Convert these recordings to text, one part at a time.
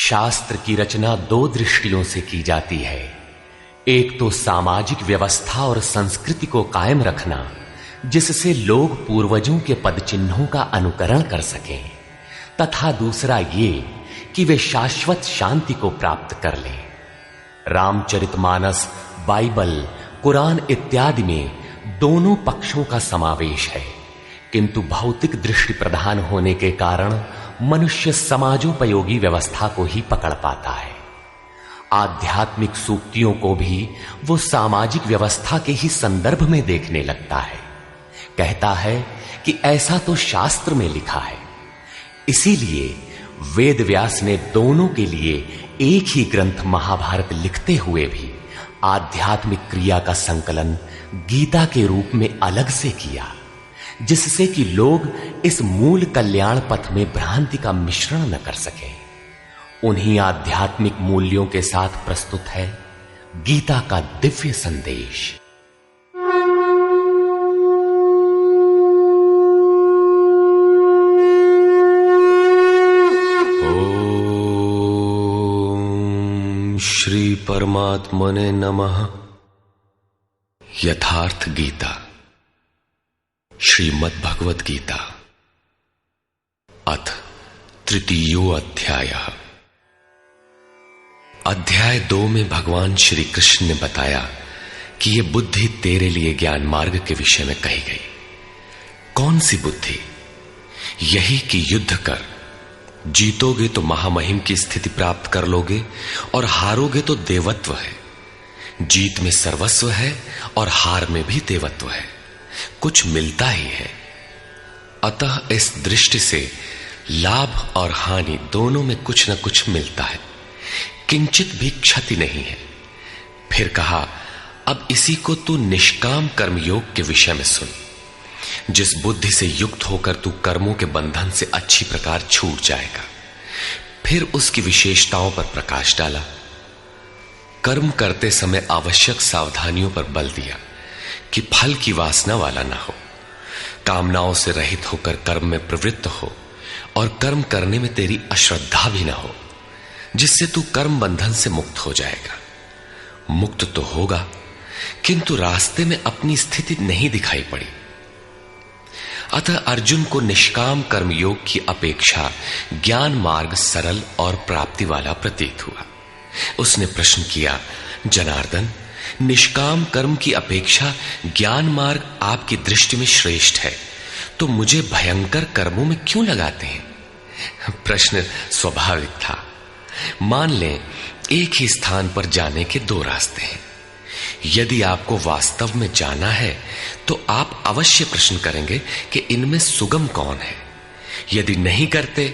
शास्त्र की रचना दो दृष्टियों से की जाती है। एक तो सामाजिक व्यवस्था और संस्कृति को कायम रखना, जिससे लोग पूर्वजों के पद चिन्हों का अनुकरण कर सकें, तथा दूसरा ये कि वे शाश्वत शांति को प्राप्त कर लें। रामचरितमानस, बाइबल, कुरान इत्यादि में दोनों पक्षों का समावेश है, किंतु भौतिक दृष्टि प्रधान होने के कारण मनुष्य समाजोपयोगी व्यवस्था को ही पकड़ पाता है। आध्यात्मिक सूक्तियों को भी वो सामाजिक व्यवस्था के ही संदर्भ में देखने लगता है। कहता है कि ऐसा तो शास्त्र में लिखा है। इसीलिए वेद व्यास ने दोनों के लिए एक ही ग्रंथ महाभारत लिखते हुए भी आध्यात्मिक क्रिया का संकलन गीता के रूप में अलग से किया, जिससे कि लोग इस मूल कल्याण पथ में भ्रांति का मिश्रण न कर सकें। उन्हीं आध्यात्मिक मूल्यों के साथ प्रस्तुत है गीता का दिव्य संदेश। ओम श्री परमात्मने नमः। यथार्थ गीता, श्रीमद् भगवत गीता, अथ तृतीयो अध्यायः। अध्याय 2 में भगवान श्री कृष्ण ने बताया कि यह बुद्धि तेरे लिए ज्ञान मार्ग के विषय में कही गई। कौन सी बुद्धि? यही कि युद्ध कर, जीतोगे तो महामहिम की स्थिति प्राप्त कर लोगे और हारोगे तो देवत्व है। जीत में सर्वस्व है और हार में भी देवत्व है, कुछ मिलता ही है। अतः इस दृष्टि से लाभ और हानि दोनों में कुछ न कुछ मिलता है, किंचित भी क्षति नहीं है। फिर कहा, अब इसी को तू निष्काम कर्मयोग के विषय में सुन। जिस बुद्धि से युक्त होकर तू कर्मों के बंधन से अच्छी प्रकार छूट जाएगा। फिर उसकी विशेषताओं पर प्रकाश डाला। कर्म करते समय आवश्यक सावधानियों पर बल दिया कि फल की वासना वाला ना हो, कामनाओं से रहित होकर कर्म में प्रवृत्त हो और कर्म करने में तेरी अश्रद्धा भी ना हो, जिससे तू कर्म बंधन से मुक्त हो जाएगा। मुक्त तो होगा, किंतु रास्ते में अपनी स्थिति नहीं दिखाई पड़ी। अतः अर्जुन को निष्काम कर्मयोग की अपेक्षा ज्ञान मार्ग सरल और प्राप्ति वाला प्रतीत हुआ। उसने प्रश्न किया, जनार्दन, निष्काम कर्म की अपेक्षा ज्ञान मार्ग आपकी दृष्टि में श्रेष्ठ है, तो मुझे भयंकर कर्मों में क्यों लगाते हैं? प्रश्न स्वाभाविक था। मान लें एक ही स्थान पर जाने के दो रास्ते हैं। यदि आपको वास्तव में जाना है तो आप अवश्य प्रश्न करेंगे कि इनमें सुगम कौन है। यदि नहीं करते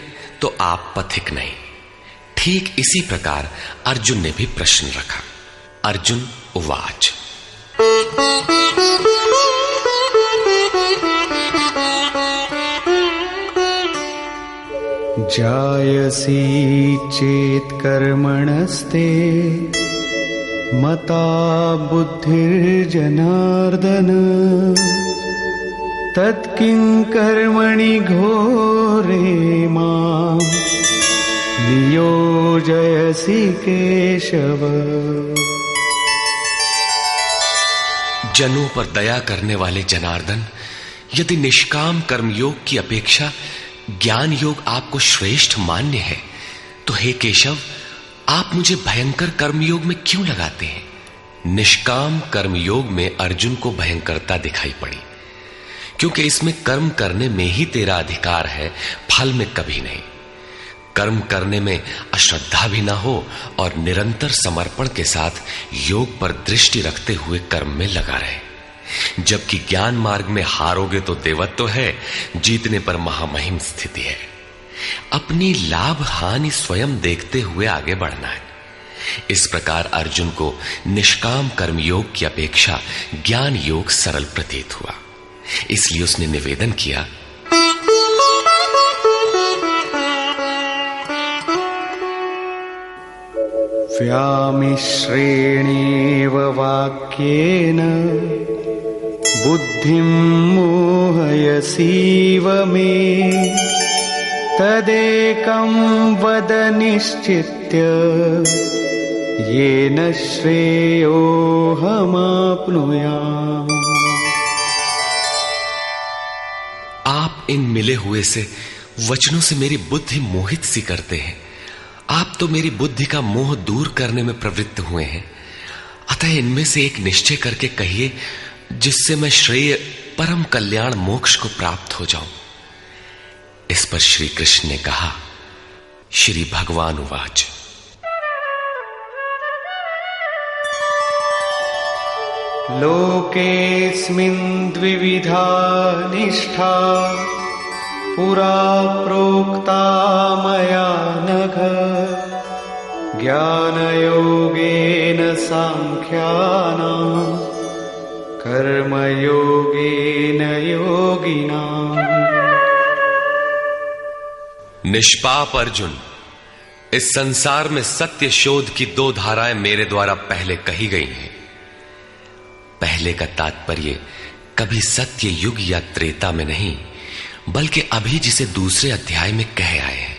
तो आप पथिक नहीं। ठीक इसी प्रकार अर्जुन ने भी प्रश्न रखा। अर्जुन उवाच, जायसी चेत कर्मणस्ते मता बुद्धिर्जनार्दन तत्किं कर्मणि घोरे मां नियोजयसि केशव। जनों पर दया करने वाले जनार्दन, यदि निष्काम कर्मयोग की अपेक्षा ज्ञान योग आपको श्रेष्ठ मान्य है, तो हे केशव, आप मुझे भयंकर कर्मयोग में क्यों लगाते हैं? निष्काम कर्मयोग में अर्जुन को भयंकरता दिखाई पड़ी, क्योंकि इसमें कर्म करने में ही तेरा अधिकार है, फल में कभी नहीं। कर्म करने में अश्रद्धा भी ना हो और निरंतर समर्पण के साथ योग पर दृष्टि रखते हुए कर्म में लगा रहे। जबकि ज्ञान मार्ग में हारोगे तो देवत्व है, जीतने पर महामहिम स्थिति है। अपनी लाभ हानि स्वयं देखते हुए आगे बढ़ना है। इस प्रकार अर्जुन को निष्काम कर्म योग की अपेक्षा ज्ञान योग सरल प्रतीत हुआ। इसलिए उसने निवेदन किया, व्यामिश्रेणेव वाक्येन बुद्धिं मोहयसीव मे तदेकं वद निश्चित्य येन श्रेयोऽहमाप्नुयाम्। आप इन मिले हुए से वचनों से मेरी बुद्धि मोहित सी करते हैं। आप तो मेरी बुद्धि का मोह दूर करने में प्रवृत्त हुए हैं। अतः इनमें से एक निश्चय करके कहिए जिससे मैं श्रेय परम कल्याण मोक्ष को प्राप्त हो जाऊं। इस पर श्री कृष्ण ने कहा, श्री भगवान उवाच, लोकेऽस्मिन् द्विविधा निष्ठा पुरा प्रोक्ता मया नघ। ज्ञानयोगेन सांख्यानां कर्मयोगेन योगिनाम्। निष्पाप अर्जुन, इस संसार में सत्य शोध की दो धाराएं मेरे द्वारा पहले कही गई हैं। पहले का तात्पर्य कभी सत्य युग या त्रेता में नहीं, बल्कि अभी जिसे दूसरे अध्याय में कह आए हैं।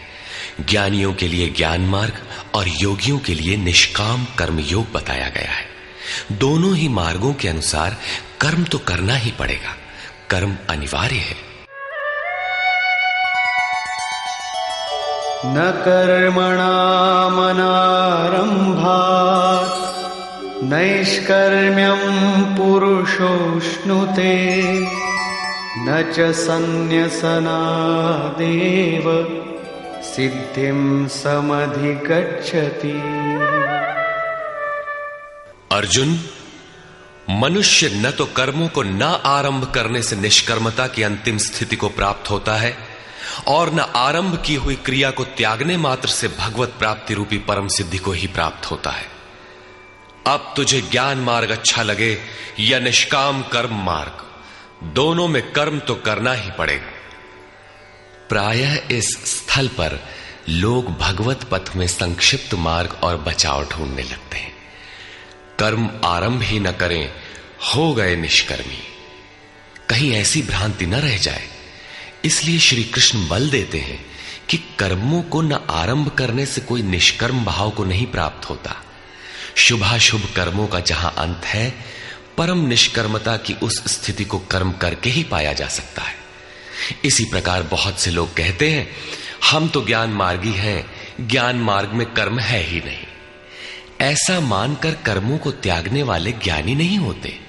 ज्ञानियों के लिए ज्ञान मार्ग और योगियों के लिए निष्काम कर्म योग बताया गया है। दोनों ही मार्गों के अनुसार कर्म तो करना ही पड़ेगा, कर्म अनिवार्य है। न कर्मणामनारम्भात् नैष्कर्म्यं पुरुषोऽश्नुते न च सन्न्यसनादेव सिद्धिं समधिगच्छति। अर्जुन, मनुष्य न तो कर्मों को न आरंभ करने से निष्कर्मता की अंतिम स्थिति को प्राप्त होता है और न आरंभ की हुई क्रिया को त्यागने मात्र से भगवत प्राप्ति रूपी परम सिद्धि को ही प्राप्त होता है। अब तुझे ज्ञान मार्ग अच्छा लगे या निष्काम कर्म मार्ग, दोनों में कर्म तो करना ही पड़ेगा। प्रायः इस स्थल पर लोग भगवत पथ में संक्षिप्त मार्ग और बचाव ढूंढने लगते हैं। कर्म आरंभ ही न करें, हो गए निष्कर्मी। कहीं ऐसी भ्रांति न रह जाए, इसलिए श्री कृष्ण बल देते हैं कि कर्मों को न आरंभ करने से कोई निष्कर्म भाव को नहीं प्राप्त होता। शुभाशुभ कर्मों का जहां अंत है, परम निष्कर्मता की उस स्थिति को कर्म करके ही पाया जा सकता है। इसी प्रकार बहुत से लोग कहते हैं, हम तो ज्ञान मार्गी हैं, ज्ञान मार्ग में कर्म है ही नहीं। ऐसा मानकर कर्मों को त्यागने वाले ज्ञानी नहीं होते।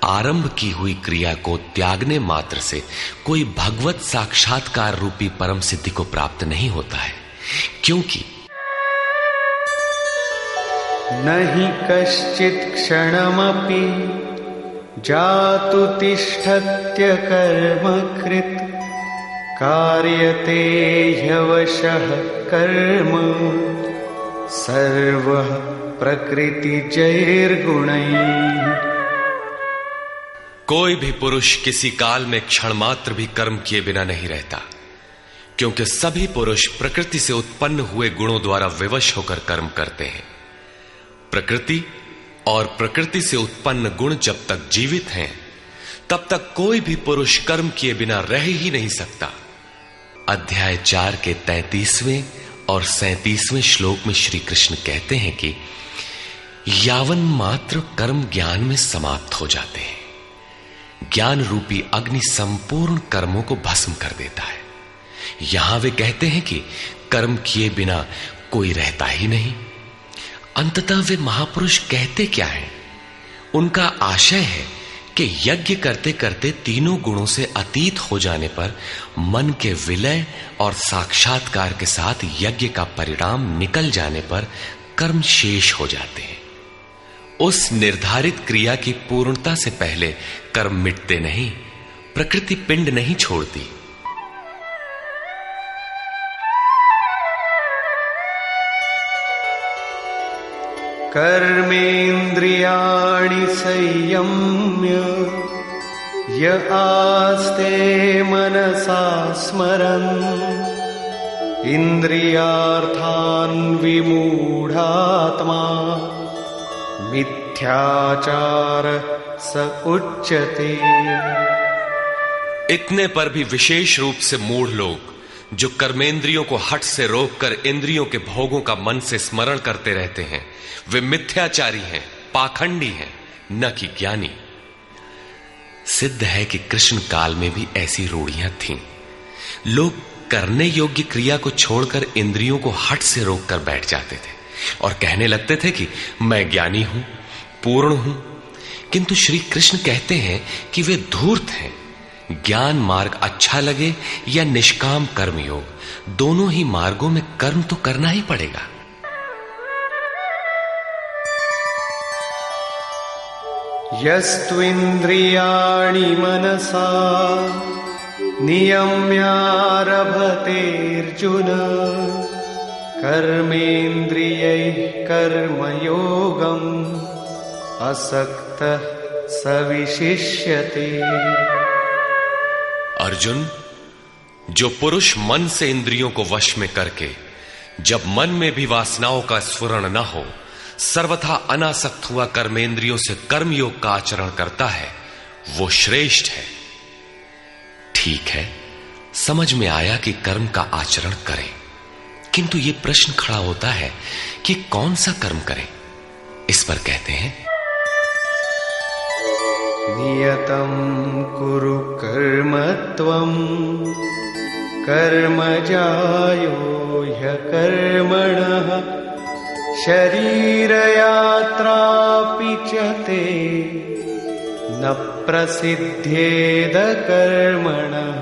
आरंभ की हुई क्रिया को त्यागने मात्र से कोई भगवत साक्षात्कार रूपी परम सिद्धि को प्राप्त नहीं होता है, क्योंकि नहि कश्चित् क्षणमपि जातु तिष्ठत्य कर्मकृत् कार्यते ह्यवशः कर्म सर्वः प्रकृतिजैर्गुणैः। कोई भी पुरुष किसी काल में क्षण मात्र भी कर्म किए बिना नहीं रहता, क्योंकि सभी पुरुष प्रकृति से उत्पन्न हुए गुणों द्वारा विवश होकर कर्म करते हैं। प्रकृति और प्रकृति से उत्पन्न गुण जब तक जीवित हैं, तब तक कोई भी पुरुष कर्म किए बिना रह ही नहीं सकता। अध्याय 4 के 33वें और 37वें श्लोक में श्री कृष्ण कहते हैं कि यावन मात्र कर्म ज्ञान में समाप्त हो जाते हैं। ज्ञान रूपी अग्नि संपूर्ण कर्मों को भस्म कर देता है। यहां वे कहते हैं कि कर्म किए बिना कोई रहता ही नहीं। अंततः वे महापुरुष कहते क्या हैं? उनका आशय है कि यज्ञ करते करते तीनों गुणों से अतीत हो जाने पर मन के विलय और साक्षात्कार के साथ यज्ञ का परिणाम निकल जाने पर कर्म शेष हो जाते हैं। उस निर्धारित क्रिया की पूर्णता से पहले कर्म मिटते नहीं, प्रकृति पिंड नहीं छोड़ती। कर्मेन्द्रियाणि संयम्य य आस्ते मनसा स्मरन् इन्द्रियार्थान् विमूढात्मा मिथ्याचार स उच्यते। इतने पर भी विशेष रूप से मूढ़ लोग जो कर्मेंद्रियों को हठ से रोककर इंद्रियों के भोगों का मन से स्मरण करते रहते हैं, वे मिथ्याचारी हैं, पाखंडी हैं, न कि ज्ञानी। सिद्ध है कि कृष्ण काल में भी ऐसी रूढ़ियां थीं। लोग करने योग्य क्रिया को छोड़कर इंद्रियों को हठ से रोककर बैठ जाते थे और कहने लगते थे कि मैं ज्ञानी हूं, पूर्ण हूं। किंतु श्री कृष्ण कहते हैं कि वे धूर्त हैं। ज्ञान मार्ग अच्छा लगे या निष्काम कर्म योग, दोनों ही मार्गों में कर्म तो करना ही पड़ेगा। यस्त्विन्द्रियाणि मनसा नियम्यारभतेऽर्जुन कर्मेन्द्रियैः कर्मयोगम् असक्तः स विशिष्यते। अर्जुन, जो पुरुष मन से इंद्रियों को वश में करके जब मन में भी वासनाओं का स्फुरण न हो सर्वथा अनासक्त हुआ कर्मेंद्रियों से कर्मयोग का आचरण करता है, वो श्रेष्ठ है। ठीक है, समझ में आया कि कर्म का आचरण करें, किंतु ये प्रश्न खड़ा होता है कि कौन सा कर्म करें। इस पर कहते हैं, नियतं कुरु कर्म त्वं कर्मजायो ह्यकर्मणः शरीरयात्रापि च ते न प्रसिद्धेद कर्मणः।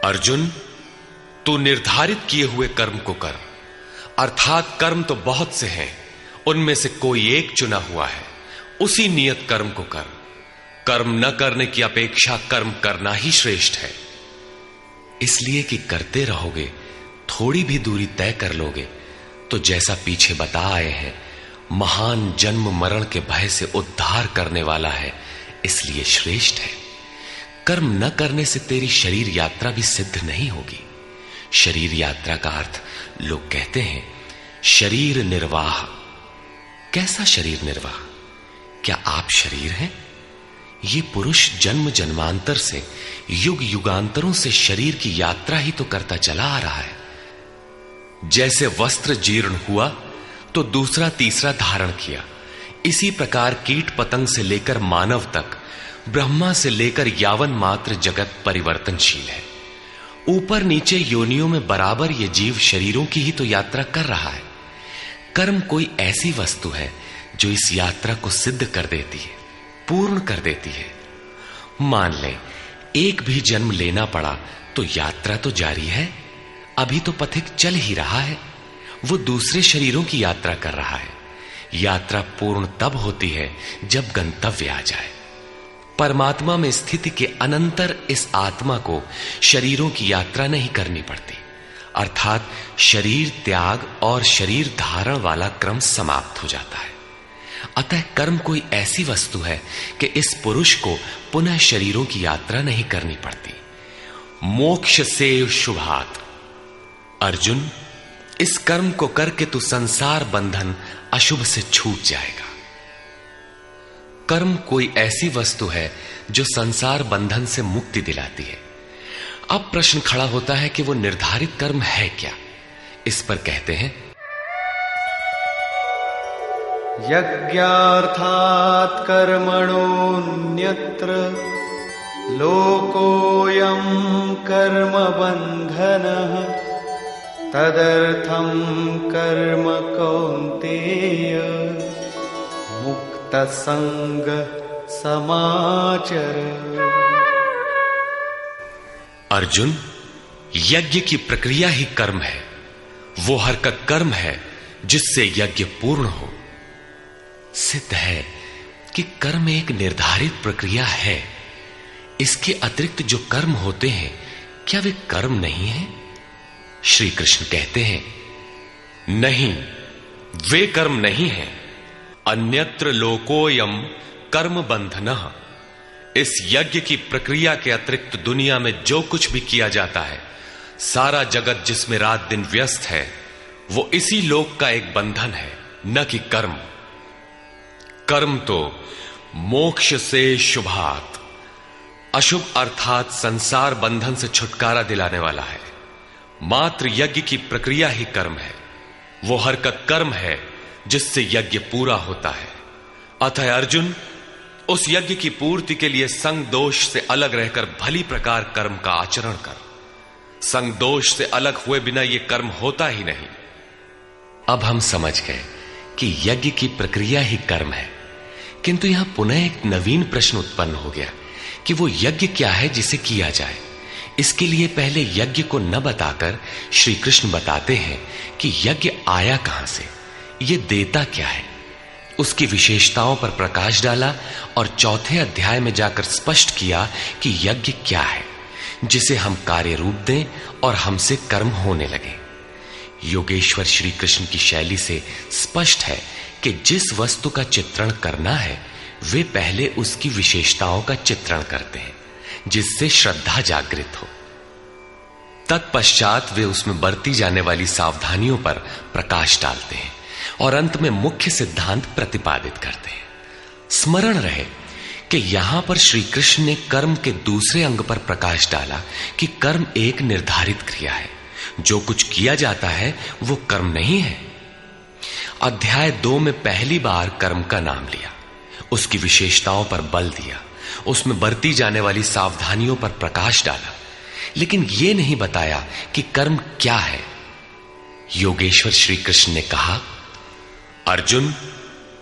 अर्जुन, तू निर्धारित किए हुए कर्म को कर, अर्थात कर्म तो बहुत से हैं, उनमें से कोई एक चुना हुआ है, उसी नियत कर्म को कर। कर्म न करने की अपेक्षा कर्म करना ही श्रेष्ठ है। इसलिए कि करते रहोगे, थोड़ी भी दूरी तय कर लोगे तो जैसा पीछे बता आए हैं, महान जन्म मरण के भय से उद्धार करने वाला है, इसलिए श्रेष्ठ है। कर्म न करने से तेरी शरीर यात्रा भी सिद्ध नहीं होगी। शरीर यात्रा का अर्थ लोग कहते हैं शरीर निर्वाह। कैसा शरीर निर्वाह? क्या आप शरीर हैं? ये पुरुष जन्म जन्मांतर से, युग युगांतरों से शरीर की यात्रा ही तो करता चला आ रहा है। जैसे वस्त्र जीर्ण हुआ तो दूसरा तीसरा धारण किया, इसी प्रकार कीट पतंग से लेकर मानव तक, ब्रह्मा से लेकर यावन मात्र जगत परिवर्तनशील है। ऊपर नीचे योनियों में बराबर ये जीव शरीरों की ही तो यात्रा कर रहा है। कर्म कोई ऐसी वस्तु है जो इस यात्रा को सिद्ध कर देती है, पूर्ण कर देती है। मान लें एक भी जन्म लेना पड़ा तो यात्रा तो जारी है, अभी तो पथिक चल ही रहा है, वो दूसरे शरीरों की यात्रा कर रहा है। यात्रा पूर्ण तब होती है जब गंतव्य आ जाए। परमात्मा में स्थिति के अनंतर इस आत्मा को शरीरों की यात्रा नहीं करनी पड़ती, अर्थात शरीर त्याग और शरीर धारण वाला क्रम समाप्त हो जाता है। अतः कर्म कोई ऐसी वस्तु है कि इस पुरुष को पुनः शरीरों की यात्रा नहीं करनी पड़ती। मोक्ष से शुभात। अर्जुन, इस कर्म को करके तू संसार बंधन अशुभ से छूट जाएगा। कर्म कोई ऐसी वस्तु है जो संसार बंधन से मुक्ति दिलाती है। अब प्रश्न खड़ा होता है कि वो निर्धारित कर्म है क्या। इस पर कहते हैं, यज्ञार्थात् कर्मणोऽन्यत्र लोकोऽयं कर्म बन्धनः तदर्थं कर्म कौन्तेय मुक्तसंग समाचर। अर्जुन, यज्ञ की प्रक्रिया ही कर्म है। वो हरकत कर्म है जिससे यज्ञ पूर्ण हो। सिद्ध है कि कर्म एक निर्धारित प्रक्रिया है। इसके अतिरिक्त जो कर्म होते हैं, क्या वे कर्म नहीं है? श्री कृष्ण कहते हैं, नहीं, वे कर्म नहीं है। अन्यत्र लोकोयम कर्म बंधनः। इस यज्ञ की प्रक्रिया के अतिरिक्त दुनिया में जो कुछ भी किया जाता है, सारा जगत जिसमें रात दिन व्यस्त है, वो इसी लोक का एक बंधन है, न कि कर्म। कर्म तो मोक्ष से शुभात, अशुभ अर्थात संसार बंधन से छुटकारा दिलाने वाला है। मात्र यज्ञ की प्रक्रिया ही कर्म है। वो हरकत कर्म है जिससे यज्ञ पूरा होता है। अतः अर्जुन, उस यज्ञ की पूर्ति के लिए संग दोष से अलग रहकर भली प्रकार कर्म का आचरण कर। संग दोष से अलग हुए बिना यह कर्म होता ही नहीं। अब हम समझ गए कि यज्ञ की प्रक्रिया ही कर्म है, किंतु यहां पुनः एक नवीन प्रश्न उत्पन्न हो गया कि वो यज्ञ क्या है जिसे किया जाए। इसके लिए पहले यज्ञ को न बताकर श्री कृष्ण बताते हैं कि यज्ञ आया कहां से, ये देता क्या है। उसकी विशेषताओं पर प्रकाश डाला और चौथे अध्याय में जाकर स्पष्ट किया कि यज्ञ क्या है जिसे हम कार्य रूप दें और हमसे कर्म होने लगे। योगेश्वर श्री कृष्ण की शैली से स्पष्ट है कि जिस वस्तु का चित्रण करना है वे पहले उसकी विशेषताओं का चित्रण करते हैं जिससे श्रद्धा जागृत हो। तत्पश्चात वे उसमें बरती जाने वाली सावधानियों पर प्रकाश डालते हैं और अंत में मुख्य सिद्धांत प्रतिपादित करते हैं। स्मरण रहे कि यहां पर श्री कृष्ण ने कर्म के दूसरे अंग पर प्रकाश डाला कि कर्म एक निर्धारित क्रिया है। जो कुछ किया जाता है वो कर्म नहीं है। अध्याय 2 में पहली बार कर्म का नाम लिया, उसकी विशेषताओं पर बल दिया, उसमें बरती जाने वाली सावधानियों पर प्रकाश डाला, लेकिन यह नहीं बताया कि कर्म क्या है। योगेश्वर श्री कृष्ण ने कहा, अर्जुन,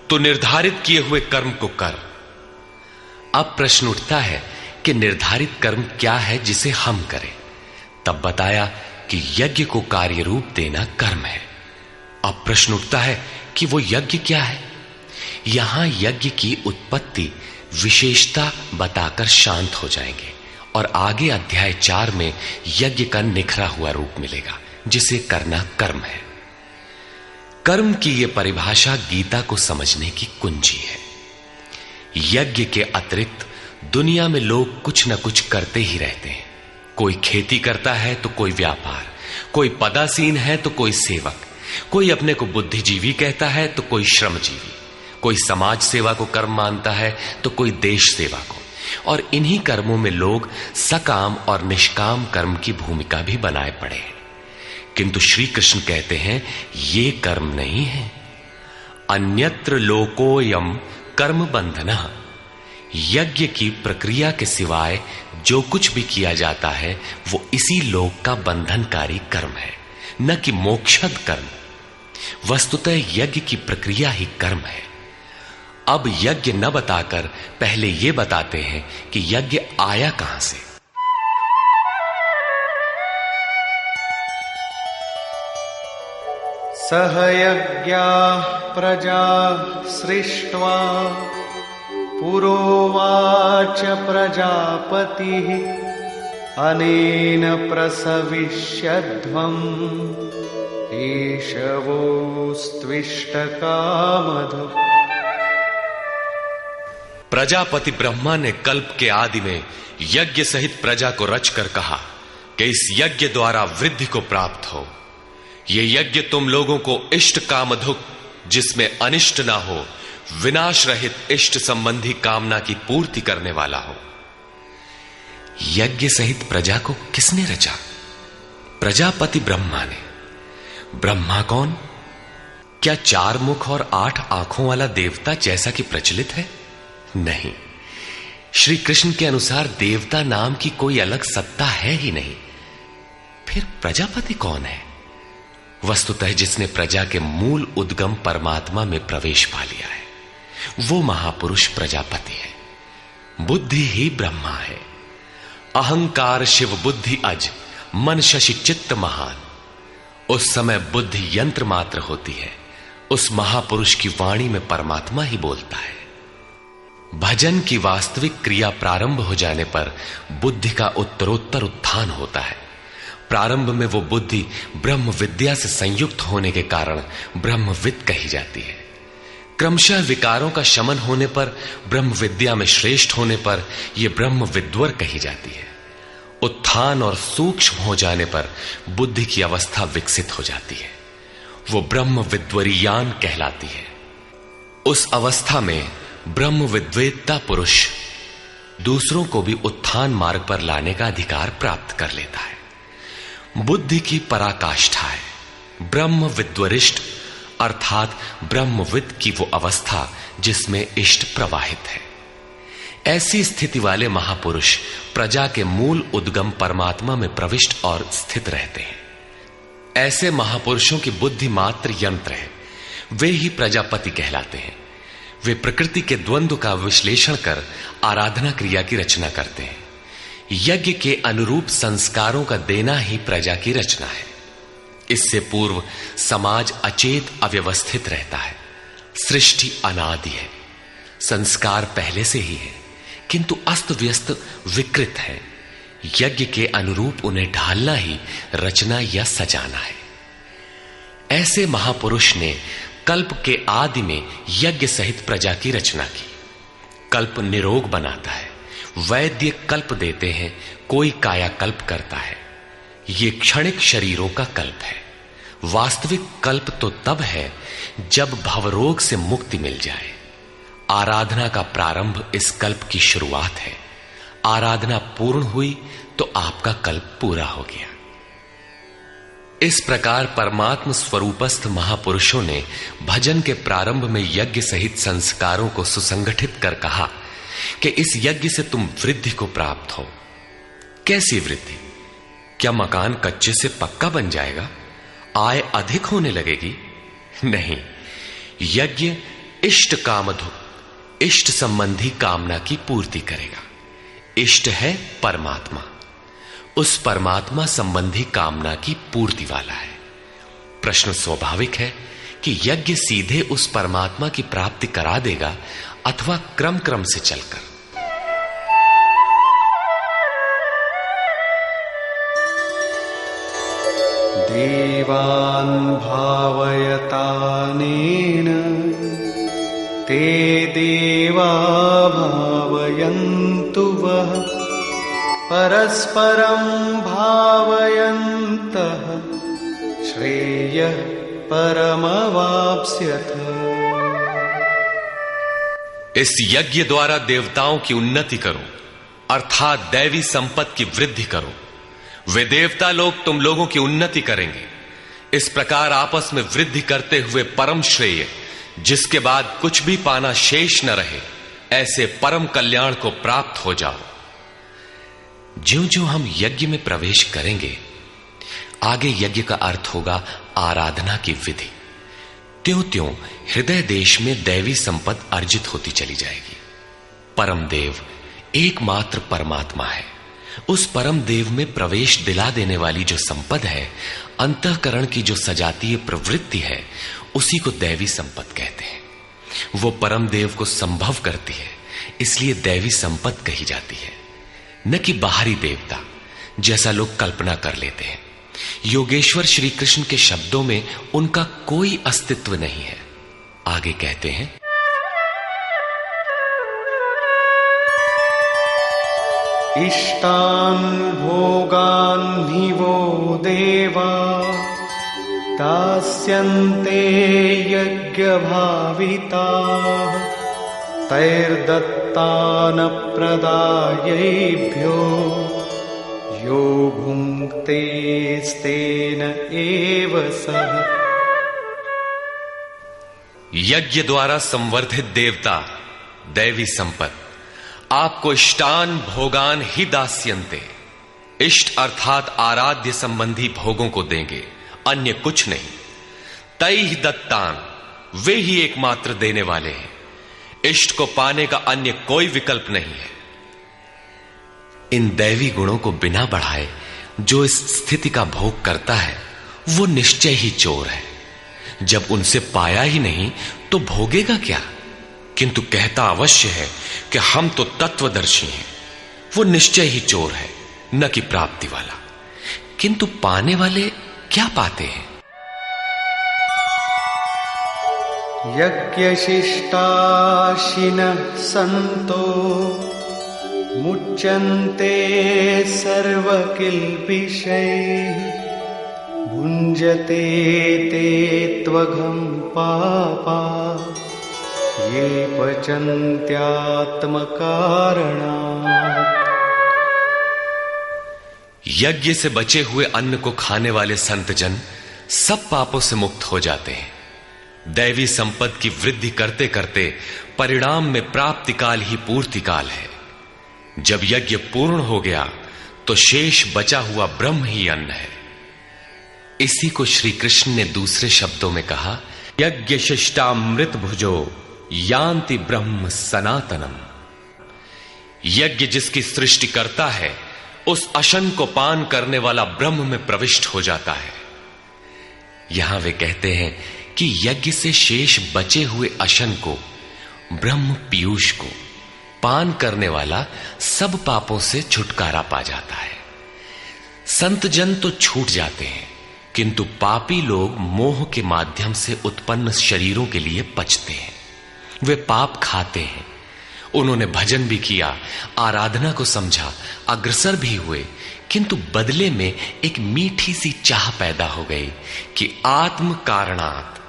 तो निर्धारित किए हुए कर्म को कर। अब प्रश्न उठता है कि निर्धारित कर्म क्या है जिसे हम करें। तब बताया कि यज्ञ को कार्य रूप देना कर्म है। अब प्रश्न उठता है कि वो यज्ञ क्या है। यहां यज्ञ की उत्पत्ति विशेषता बताकर शांत हो जाएंगे और आगे अध्याय 4 में यज्ञ का निखरा हुआ रूप मिलेगा जिसे करना कर्म है। कर्म की यह परिभाषा गीता को समझने की कुंजी है। यज्ञ के अतिरिक्त दुनिया में लोग कुछ न कुछ करते ही रहते हैं। कोई खेती करता है तो कोई व्यापार, कोई पदासीन है तो कोई सेवक, कोई अपने को बुद्धिजीवी कहता है तो कोई श्रमजीवी, कोई समाज सेवा को कर्म मानता है तो कोई देश सेवा को। और इन्हीं कर्मों में लोग सकाम और निष्काम कर्म की भूमिका भी बनाए पड़े हैं। किंतु श्री कृष्ण कहते हैं ये कर्म नहीं है। अन्यत्र लोकोयम कर्म बंधनः। यज्ञ की प्रक्रिया के सिवाय जो कुछ भी किया जाता है वो इसी लोक का बंधनकारी कर्म है, न कि मोक्षद कर्म। वस्तुतः यज्ञ की प्रक्रिया ही कर्म है। अब यज्ञ न बताकर पहले यह बताते हैं कि यज्ञ आया कहां से। सह यज्ञाः प्रजा सृष्ट्वा पुरोवाच प्रजापतिः अनेन प्रसविष्यध्वम् ईशवोस्त्विष्टकामधुक्। प्रजापति ब्रह्मा ने कल्प के आदि में यज्ञ सहित प्रजा को रचकर कहा कि इस यज्ञ द्वारा वृद्धि को प्राप्त हो। यह यज्ञ तुम लोगों को इष्ट कामधुक, जिसमें अनिष्ट ना हो, विनाश रहित इष्ट संबंधी कामना की पूर्ति करने वाला हो। यज्ञ सहित प्रजा को किसने रचा? प्रजापति ब्रह्मा ने। ब्रह्मा कौन? क्या 4 मुख और 8 आंखों वाला देवता जैसा कि प्रचलित है? नहीं। श्री कृष्ण के अनुसार देवता नाम की कोई अलग सत्ता है ही नहीं। फिर प्रजापति कौन है? वस्तुतः जिसने प्रजा के मूल उद्गम परमात्मा में प्रवेश पा लिया है वो महापुरुष प्रजापति है। बुद्धि ही ब्रह्मा है। अहंकार शिव बुद्धि अज, मन शशि चित्त महान। उस समय बुद्धि यंत्र मात्र होती है। उस महापुरुष की वाणी में परमात्मा ही बोलता है। भजन की वास्तविक क्रिया प्रारंभ हो जाने पर बुद्धि का उत्तरोत्तर उत्थान होता है। प्रारंभ में वो बुद्धि ब्रह्म विद्या से संयुक्त होने के कारण ब्रह्मविद कही जाती है। क्रमशः विकारों का शमन होने पर, ब्रह्म विद्या में श्रेष्ठ होने पर यह ब्रह्म विद्वर कही जाती है। उत्थान और सूक्ष्म हो जाने पर बुद्धि की अवस्था विकसित हो जाती है। वो ब्रह्म विद्वरीयान कहलाती है। उस अवस्था में ब्रह्म विद्वेत्ता पुरुष दूसरों को भी उत्थान मार्ग पर लाने का अधिकार प्राप्त कर लेता है। बुद्धि की पराकाष्ठा है ब्रह्म विद्वरिष्ट, अर्थात ब्रह्मविद की वो अवस्था जिसमें इष्ट प्रवाहित है। ऐसी स्थिति वाले महापुरुष प्रजा के मूल उद्गम परमात्मा में प्रविष्ट और स्थित रहते हैं। ऐसे महापुरुषों की बुद्धि मात्र यंत्र है, वे ही प्रजापति कहलाते हैं। वे प्रकृति के द्वंद्व का विश्लेषण कर आराधना क्रिया की रचना करते हैं। यज्ञ के अनुरूप संस्कारों का देना ही प्रजा की रचना है। इससे पूर्व समाज अचेत अव्यवस्थित रहता है। सृष्टि अनादि है, संस्कार पहले से ही है, किंतु अस्त व्यस्त विकृत है। यज्ञ के अनुरूप उन्हें ढालना ही रचना या सजाना है। ऐसे महापुरुष ने कल्प के आदि में यज्ञ सहित प्रजा की रचना की। कल्प निरोग बनाता है, वैद्य कल्प देते हैं, कोई काया कल्प करता है। ये क्षणिक शरीरों का कल्प है। वास्तविक कल्प तो तब है जब भवरोग से मुक्ति मिल जाए। आराधना का प्रारंभ इस कल्प की शुरुआत है। आराधना पूर्ण हुई तो आपका कल्प पूरा हो गया। इस प्रकार परमात्म स्वरूपस्थ महापुरुषों ने भजन के प्रारंभ में यज्ञ सहित संस्कारों को सुसंगठित कर कहा कि इस यज्ञ से तुम वृद्धि को प्राप्त हो। कैसी वृद्धि? क्या मकान कच्चे से पक्का बन जाएगा? आय अधिक होने लगेगी? नहीं, यज्ञ इष्ट कामधुक, इष्ट संबंधी कामना की पूर्ति करेगा। इष्ट है परमात्मा, उस परमात्मा संबंधी कामना की पूर्ति वाला है। प्रश्न स्वाभाविक है कि यज्ञ सीधे उस परमात्मा की प्राप्ति करा देगा अथवा क्रम क्रम से चलकर। देवान् भावयतानेन ते देवा भावयन्तु वः परस्परं भावयन्तः श्रेयः परमवाप्स्यथ। इस यज्ञ द्वारा देवताओं की उन्नति करो, अर्थात दैवी संपत्ति की वृद्धि करो। वे देवता लोग तुम लोगों की उन्नति करेंगे। इस प्रकार आपस में वृद्धि करते हुए परम श्रेय, जिसके बाद कुछ भी पाना शेष न रहे, ऐसे परम कल्याण को प्राप्त हो जाओ। ज्यों ज्यों हम यज्ञ में प्रवेश करेंगे, आगे यज्ञ का अर्थ होगा आराधना की विधि। त्यों त्यों हृदय देश में दैवी संपत्ति अर्जित होती चली जाएगी। परम देव एकमात्र परमात्मा है। उस परम देव में प्रवेश दिला देने वाली जो संपद है, अंतःकरण की जो सजातीय प्रवृत्ति है, उसी को दैवी संपत्ति कहते हैं। वो परम देव को संभव करती है, इसलिए दैवी संपत्ति कही जाती है, न कि बाहरी देवता जैसा लोग कल्पना कर लेते हैं। योगेश्वर श्री कृष्ण के शब्दों में उनका कोई अस्तित्व नहीं है। आगे कहते हैं, इष्टान् भोगान् हि वो देवा दास्यन्ते यज्ञभाविताः तैर्दत्तान् प्रदायैभ्यो यो भुङ्क्तेस्तेन एव सः। यज्ञ द्वारा संवर्धित देवता दैवी संपत्ति आपको इष्टान भोगान ही दास्यन्ते, इष्ट अर्थात आराध्य संबंधी भोगों को देंगे, अन्य कुछ नहीं। तैहि दत्तान, वे ही एकमात्र देने वाले हैं। इष्ट को पाने का अन्य कोई विकल्प नहीं है। इन दैवी गुणों को बिना बढ़ाए जो इस स्थिति का भोग करता है, वो निश्चय ही चोर है। जब उनसे पाया ही नहीं तो भोगेगा क्या? किंतु कहता अवश्य है कि हम तो तत्वदर्शी हैं। वो निश्चय ही चोर है, न कि प्राप्ति वाला। किंतु पाने वाले क्या पाते हैं? यज्ञशिष्टाशिनः सन्तो मुच्यन्ते सर्वकिल्बिषैः भुञ्जते ते त्वघं पापा ये पचन्त्यात्मकारणात्। यज्ञ से बचे हुए अन्न को खाने वाले संतजन सब पापों से मुक्त हो जाते हैं। दैवी संपत्ति की वृद्धि करते करते परिणाम में प्राप्ति काल ही पूर्ति काल है। जब यज्ञ पूर्ण हो गया तो शेष बचा हुआ ब्रह्म ही अन्न है। इसी को श्री कृष्ण ने दूसरे शब्दों में कहा, यज्ञ शिष्टामृत भुजो यान्ति ब्रह्म सनातनम। यज्ञ जिसकी सृष्टि करता है उस अशन को पान करने वाला ब्रह्म में प्रविष्ट हो जाता है। यहां वे कहते हैं कि यज्ञ से शेष बचे हुए अशन को, ब्रह्म पीयूष को पान करने वाला सब पापों से छुटकारा पा जाता है। संत जन तो छूट जाते हैं, किंतु पापी लोग मोह के माध्यम से उत्पन्न शरीरों के लिए पचते हैं। वे पाप खाते हैं। उन्होंने भजन भी किया, आराधना को समझा, अग्रसर भी हुए, किंतु बदले में एक मीठी सी चाह पैदा हो गई कि आत्म कारणात्,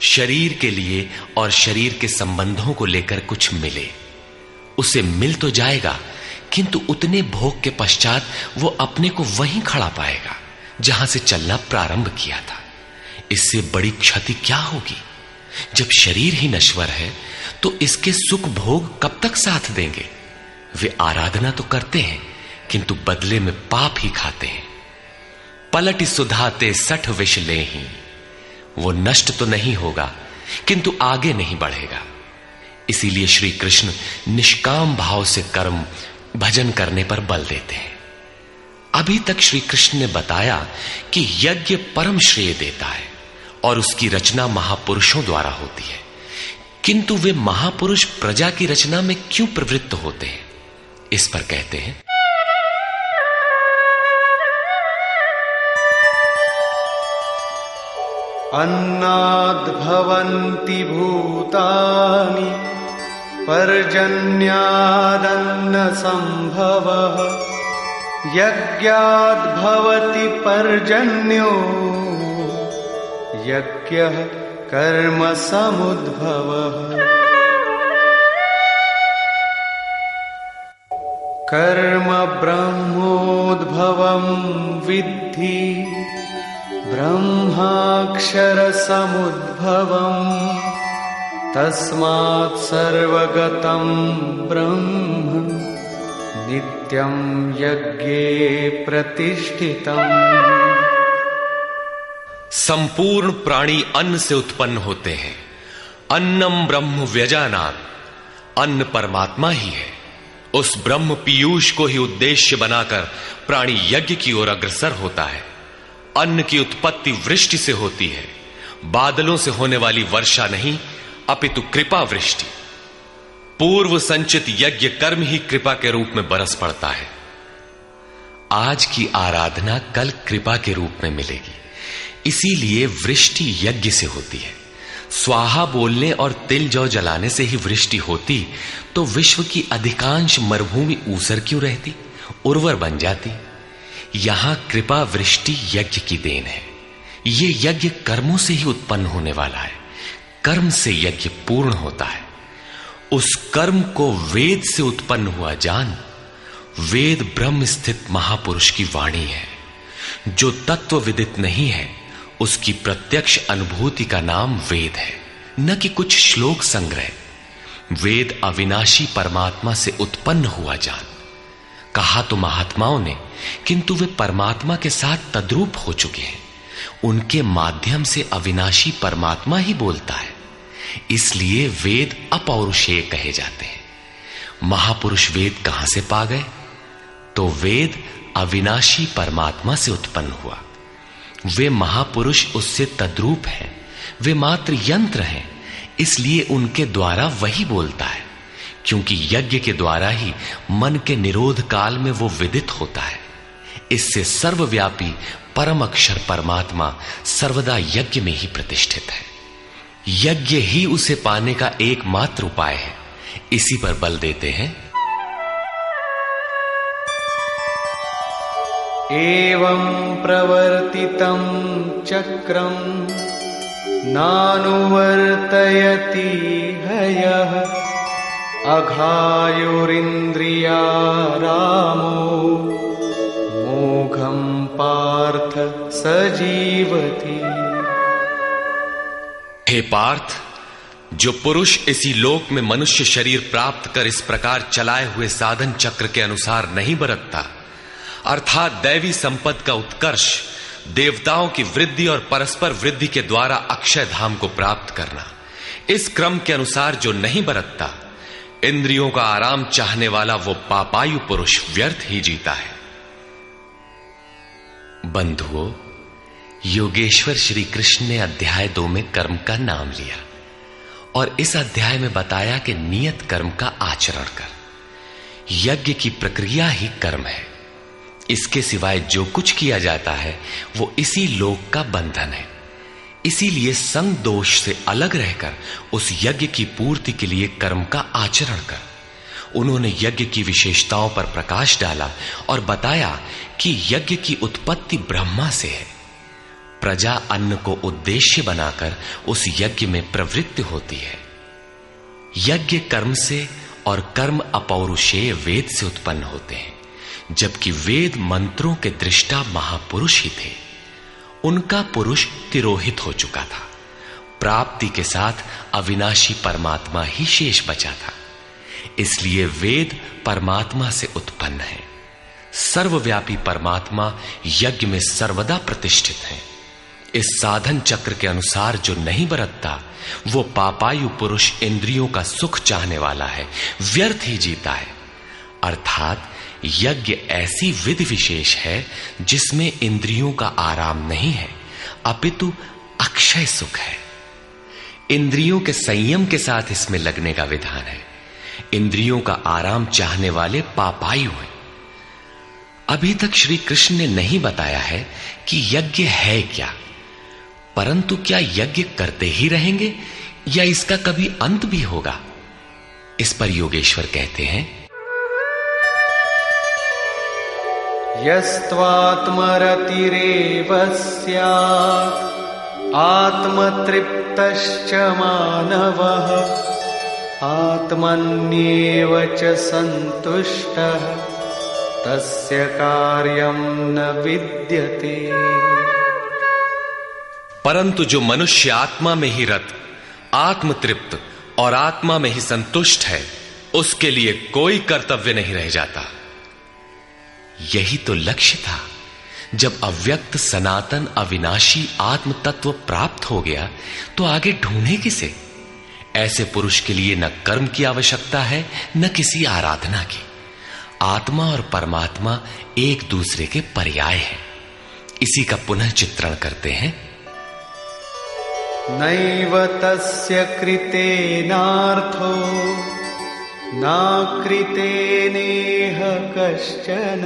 शरीर के लिए और शरीर के संबंधों को लेकर कुछ मिले। उसे मिल तो जाएगा, किंतु उतने भोग के पश्चात वो अपने को वहीं खड़ा पाएगा जहां से चलना प्रारंभ किया था। इससे बड़ी क्षति क्या होगी? जब शरीर ही नश्वर है तो इसके सुख भोग कब तक साथ देंगे? वे आराधना तो करते हैं, किंतु बदले में पाप ही खाते हैं। पलटि सुधाते 60 विष लेहि, वो नष्ट तो नहीं होगा किंतु आगे नहीं बढ़ेगा। इसीलिए श्री कृष्ण निष्काम भाव से कर्म भजन करने पर बल देते हैं। अभी तक श्री कृष्ण ने बताया कि यज्ञ परम श्रेय देता है और उसकी रचना महापुरुषों द्वारा होती है, किंतु वे महापुरुष प्रजा की रचना में क्यों प्रवृत्त होते हैं? इस पर कहते हैं, अन्नाद्भवन्ति भूतानि पर्जन्यादन्न संभवः, यज्ञाद्भवति पर्जन्यो यज्ञः कर्म समुद्भवः। कर्म ब्रह्मोद्भवं विद्धि ब्रह्माक्षर समुद्भवम्, तस्मात् सर्वगतं ब्रह्म नित्यं यज्ञे प्रतिष्ठितम्। संपूर्ण प्राणी अन्न से उत्पन्न होते हैं। अन्नम ब्रह्म व्यजानात्, अन्न परमात्मा ही है। उस ब्रह्म पीयूष को ही उद्देश्य बनाकर प्राणी यज्ञ की ओर अग्रसर होता है। अन्न की उत्पत्ति वृष्टि से होती है, बादलों से होने वाली वर्षा नहीं, अपितु कृपा वृष्टि। पूर्व संचित यज्ञ कर्म ही कृपा के रूप में बरस पड़ता है। आज की आराधना कल कृपा के रूप में मिलेगी। इसीलिए वृष्टि यज्ञ से होती है। स्वाहा बोलने और तिल जौ जलाने से ही वृष्टि होती तो विश्व की अधिकांश मरुभूमि ऊसर क्यों रहती, उर्वर बन जाती। यहां कृपा वृष्टि यज्ञ की देन है। ये यज्ञ कर्मों से ही उत्पन्न होने वाला है। कर्म से यज्ञ पूर्ण होता है। उस कर्म को वेद से उत्पन्न हुआ जान। वेद ब्रह्म स्थित महापुरुष की वाणी है। जो तत्व विदित नहीं है उसकी प्रत्यक्ष अनुभूति का नाम वेद है, न कि कुछ श्लोक संग्रह। वेद अविनाशी परमात्मा से उत्पन्न हुआ जान। कहा तो महात्माओं ने, किंतु वे परमात्मा के साथ तद्रूप हो चुके हैं। उनके माध्यम से अविनाशी परमात्मा ही बोलता है। इसलिए वेद अपौरुषेय कहे जाते हैं। महापुरुष वेद कहां से पा गए? तो वेद अविनाशी परमात्मा से उत्पन्न हुआ। वे महापुरुष उससे तद्रूप हैं। वे मात्र यंत्र हैं, इसलिए उनके द्वारा वही बोलता है, क्योंकि यज्ञ के द्वारा ही मन के निरोध काल में वो विदित होता है। इससे सर्वव्यापी परम अक्षर परमात्मा सर्वदा यज्ञ में ही प्रतिष्ठित है। यज्ञ ही उसे पाने का एकमात्र उपाय है। इसी पर बल देते हैं, एवं प्रवर्तितं चक्रम नानुवर्तयति हयः अघायुरिन्द्रियारामो मोघं पार्थ सजीवति। हे पार्थ, जो पुरुष इसी लोक में मनुष्य शरीर प्राप्त कर इस प्रकार चलाए हुए साधन चक्र के अनुसार नहीं बरतता, अर्थात दैवी संपत्ति का उत्कर्ष, देवताओं की वृद्धि और परस्पर वृद्धि के द्वारा अक्षय धाम को प्राप्त करना, इस क्रम के अनुसार जो नहीं बरतता, इंद्रियों का आराम चाहने वाला वो पापायु पुरुष व्यर्थ ही जीता है। बंधुओं, योगेश्वर श्री कृष्ण ने अध्याय 2 में कर्म का नाम लिया और इस अध्याय में बताया कि नियत कर्म का आचरण कर। यज्ञ की प्रक्रिया ही कर्म है। इसके सिवाय जो कुछ किया जाता है वो इसी लोक का बंधन है। इसीलिए संग दोष से अलग रहकर उस यज्ञ की पूर्ति के लिए कर्म का आचरण कर। उन्होंने यज्ञ की विशेषताओं पर प्रकाश डाला और बताया कि यज्ञ की उत्पत्ति ब्रह्मा से है। प्रजा अन्न को उद्देश्य बनाकर उस यज्ञ में प्रवृत्त होती है। यज्ञ कर्म से और कर्म अपौरुषेय वेद से उत्पन्न होते हैं, जबकि वेद मंत्रों के दृष्टा महापुरुष ही थे। उनका पुरुष तिरोहित हो चुका था। प्राप्ति के साथ अविनाशी परमात्मा ही शेष बचा था। इसलिए वेद परमात्मा से उत्पन्न है। सर्वव्यापी परमात्मा यज्ञ में सर्वदा प्रतिष्ठित है। इस साधन चक्र के अनुसार जो नहीं बरतता, वो पापायु पुरुष इंद्रियों का सुख चाहने वाला है, व्यर्थ ही जीता है। अर्थात यज्ञ ऐसी विधि विशेष है जिसमें इंद्रियों का आराम नहीं है, अपितु अक्षय सुख है। इंद्रियों के संयम के साथ इसमें लगने का विधान है। इंद्रियों का आराम चाहने वाले पापायु हैं। अभी तक श्री कृष्ण ने नहीं बताया है कि यज्ञ है क्या, परंतु क्या यज्ञ करते ही रहेंगे या इसका कभी अंत भी होगा? इस पर योगेश्वर कहते हैं, यस्त्वात्मरतिरेव स्यात् आत्मतृप्तश्च मानवः आत्मन्येव च सन्तुष्टः तस्य कार्यं न विद्यते। परंतु जो मनुष्य आत्मा में ही रत, आत्मतृप्त और आत्मा में ही संतुष्ट है, उसके लिए कोई कर्तव्य नहीं रह जाता। यही तो लक्ष्य था। जब अव्यक्त सनातन अविनाशी आत्म तत्व प्राप्त हो गया तो आगे ढूंढे किसे? ऐसे पुरुष के लिए न कर्म की आवश्यकता है न किसी आराधना की। आत्मा और परमात्मा एक दूसरे के पर्याय हैं। इसी का पुनः चित्रण करते हैं। नैव तस्य कृतेनार्थो नाकृतेनेह कश्चन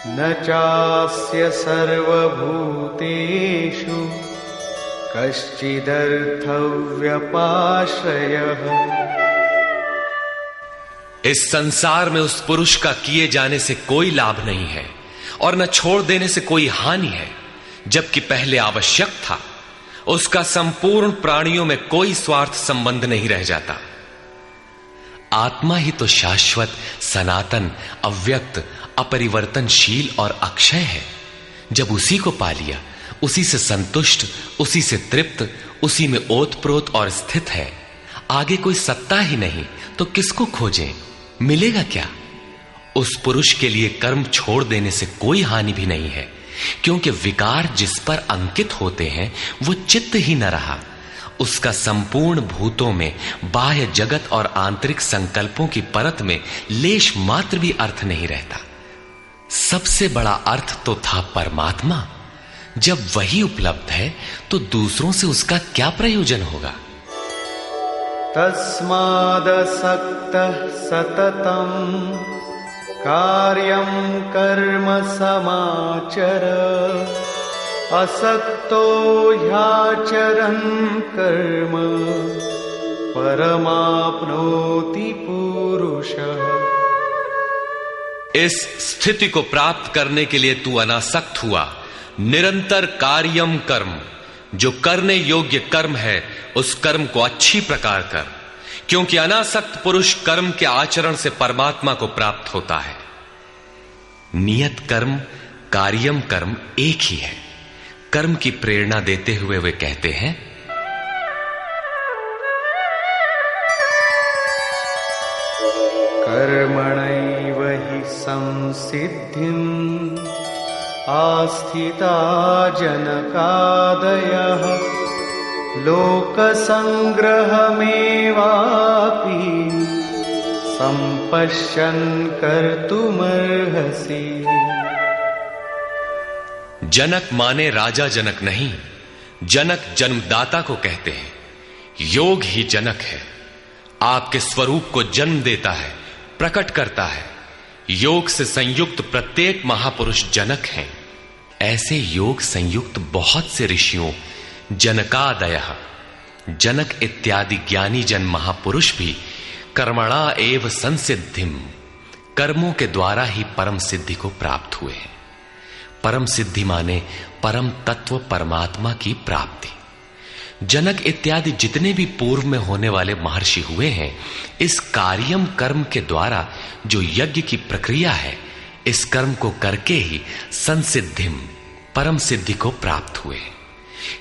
न चास्य सर्वभूतेषु कश्चिदर्थव्यपाश्रयः। इस संसार में उस पुरुष का किए जाने से कोई लाभ नहीं है और न छोड़ देने से कोई हानि है, जबकि पहले आवश्यक था। उसका संपूर्ण प्राणियों में कोई स्वार्थ संबंध नहीं रह जाता। आत्मा ही तो शाश्वत, सनातन, अव्यक्त, अपरिवर्तनशील और अक्षय है। जब उसी को पा लिया, उसी से संतुष्ट, उसी से तृप्त, उसी में ओतप्रोत और स्थित है, आगे कोई सत्ता ही नहीं तो किसको खोजें? मिलेगा क्या? उस पुरुष के लिए कर्म छोड़ देने से कोई हानि भी नहीं है, क्योंकि विकार जिस पर अंकित होते हैं वो चित्त ही न रहा। उसका संपूर्ण भूतों में, बाह्य जगत और आंतरिक संकल्पों की परत में लेश मात्र भी अर्थ नहीं रहता। सबसे बड़ा अर्थ तो था परमात्मा। जब वही उपलब्ध है तो दूसरों से उसका क्या प्रयोजन होगा? तस्मादसक्तः सततं कार्यं कर्म समाचर असक्तो ह्याचरन् कर्म परमाप्नोति पुरुषः। इस स्थिति को प्राप्त करने के लिए तू अनासक्त हुआ। निरंतर कार्यम कर्म, जो करने योग्य कर्म है उस कर्म को अच्छी प्रकार कर, क्योंकि अनासक्त पुरुष कर्म के आचरण से परमात्मा को प्राप्त होता है। नियत कर्म कार्यम कर्म एक ही है। कर्म की प्रेरणा देते हुए वे कहते हैं, कर्मणैव हि संसिद्धिम् आस्थिता जनकादयः लोकसंग्रहमेवापि संपश्यन् कर्तुमर्हसि। जनक माने राजा जनक नहीं, जनक जन्मदाता को कहते हैं। योग ही जनक है, आपके स्वरूप को जन्म देता है, प्रकट करता है। योग से संयुक्त प्रत्येक महापुरुष जनक हैं। ऐसे योग संयुक्त बहुत से ऋषियों जनकादयः जनक इत्यादि ज्ञानी जन महापुरुष भी कर्मणा एव संसिद्धिम कर्मों के द्वारा ही परम सिद्धि को प्राप्त हुए हैं। परम सिद्धि माने परम तत्व परमात्मा की प्राप्ति। जनक इत्यादि जितने भी पूर्व में होने वाले महर्षि हुए हैं, इस कार्यम कर्म के द्वारा जो यज्ञ की प्रक्रिया है, इस कर्म को करके ही संसिद्धिम परम सिद्धि को प्राप्त हुए।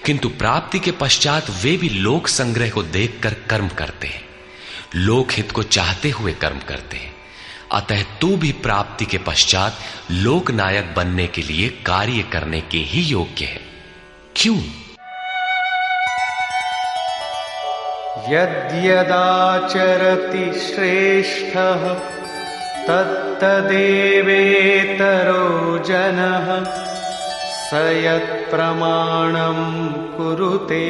किंतु प्राप्ति के पश्चात वे भी लोक संग्रह को देखकर कर्म करते हैं, लोकहित को चाहते हुए कर्म करते हैं। अतः तू भी प्राप्ति के पश्चात लोकनायक बनने के लिए कार्य करने के ही योग्य है। क्यों? यद्यदाचरति श्रेष्ठः तत्तदेवेतरो जनः स यत्प्रमाणं कुरुते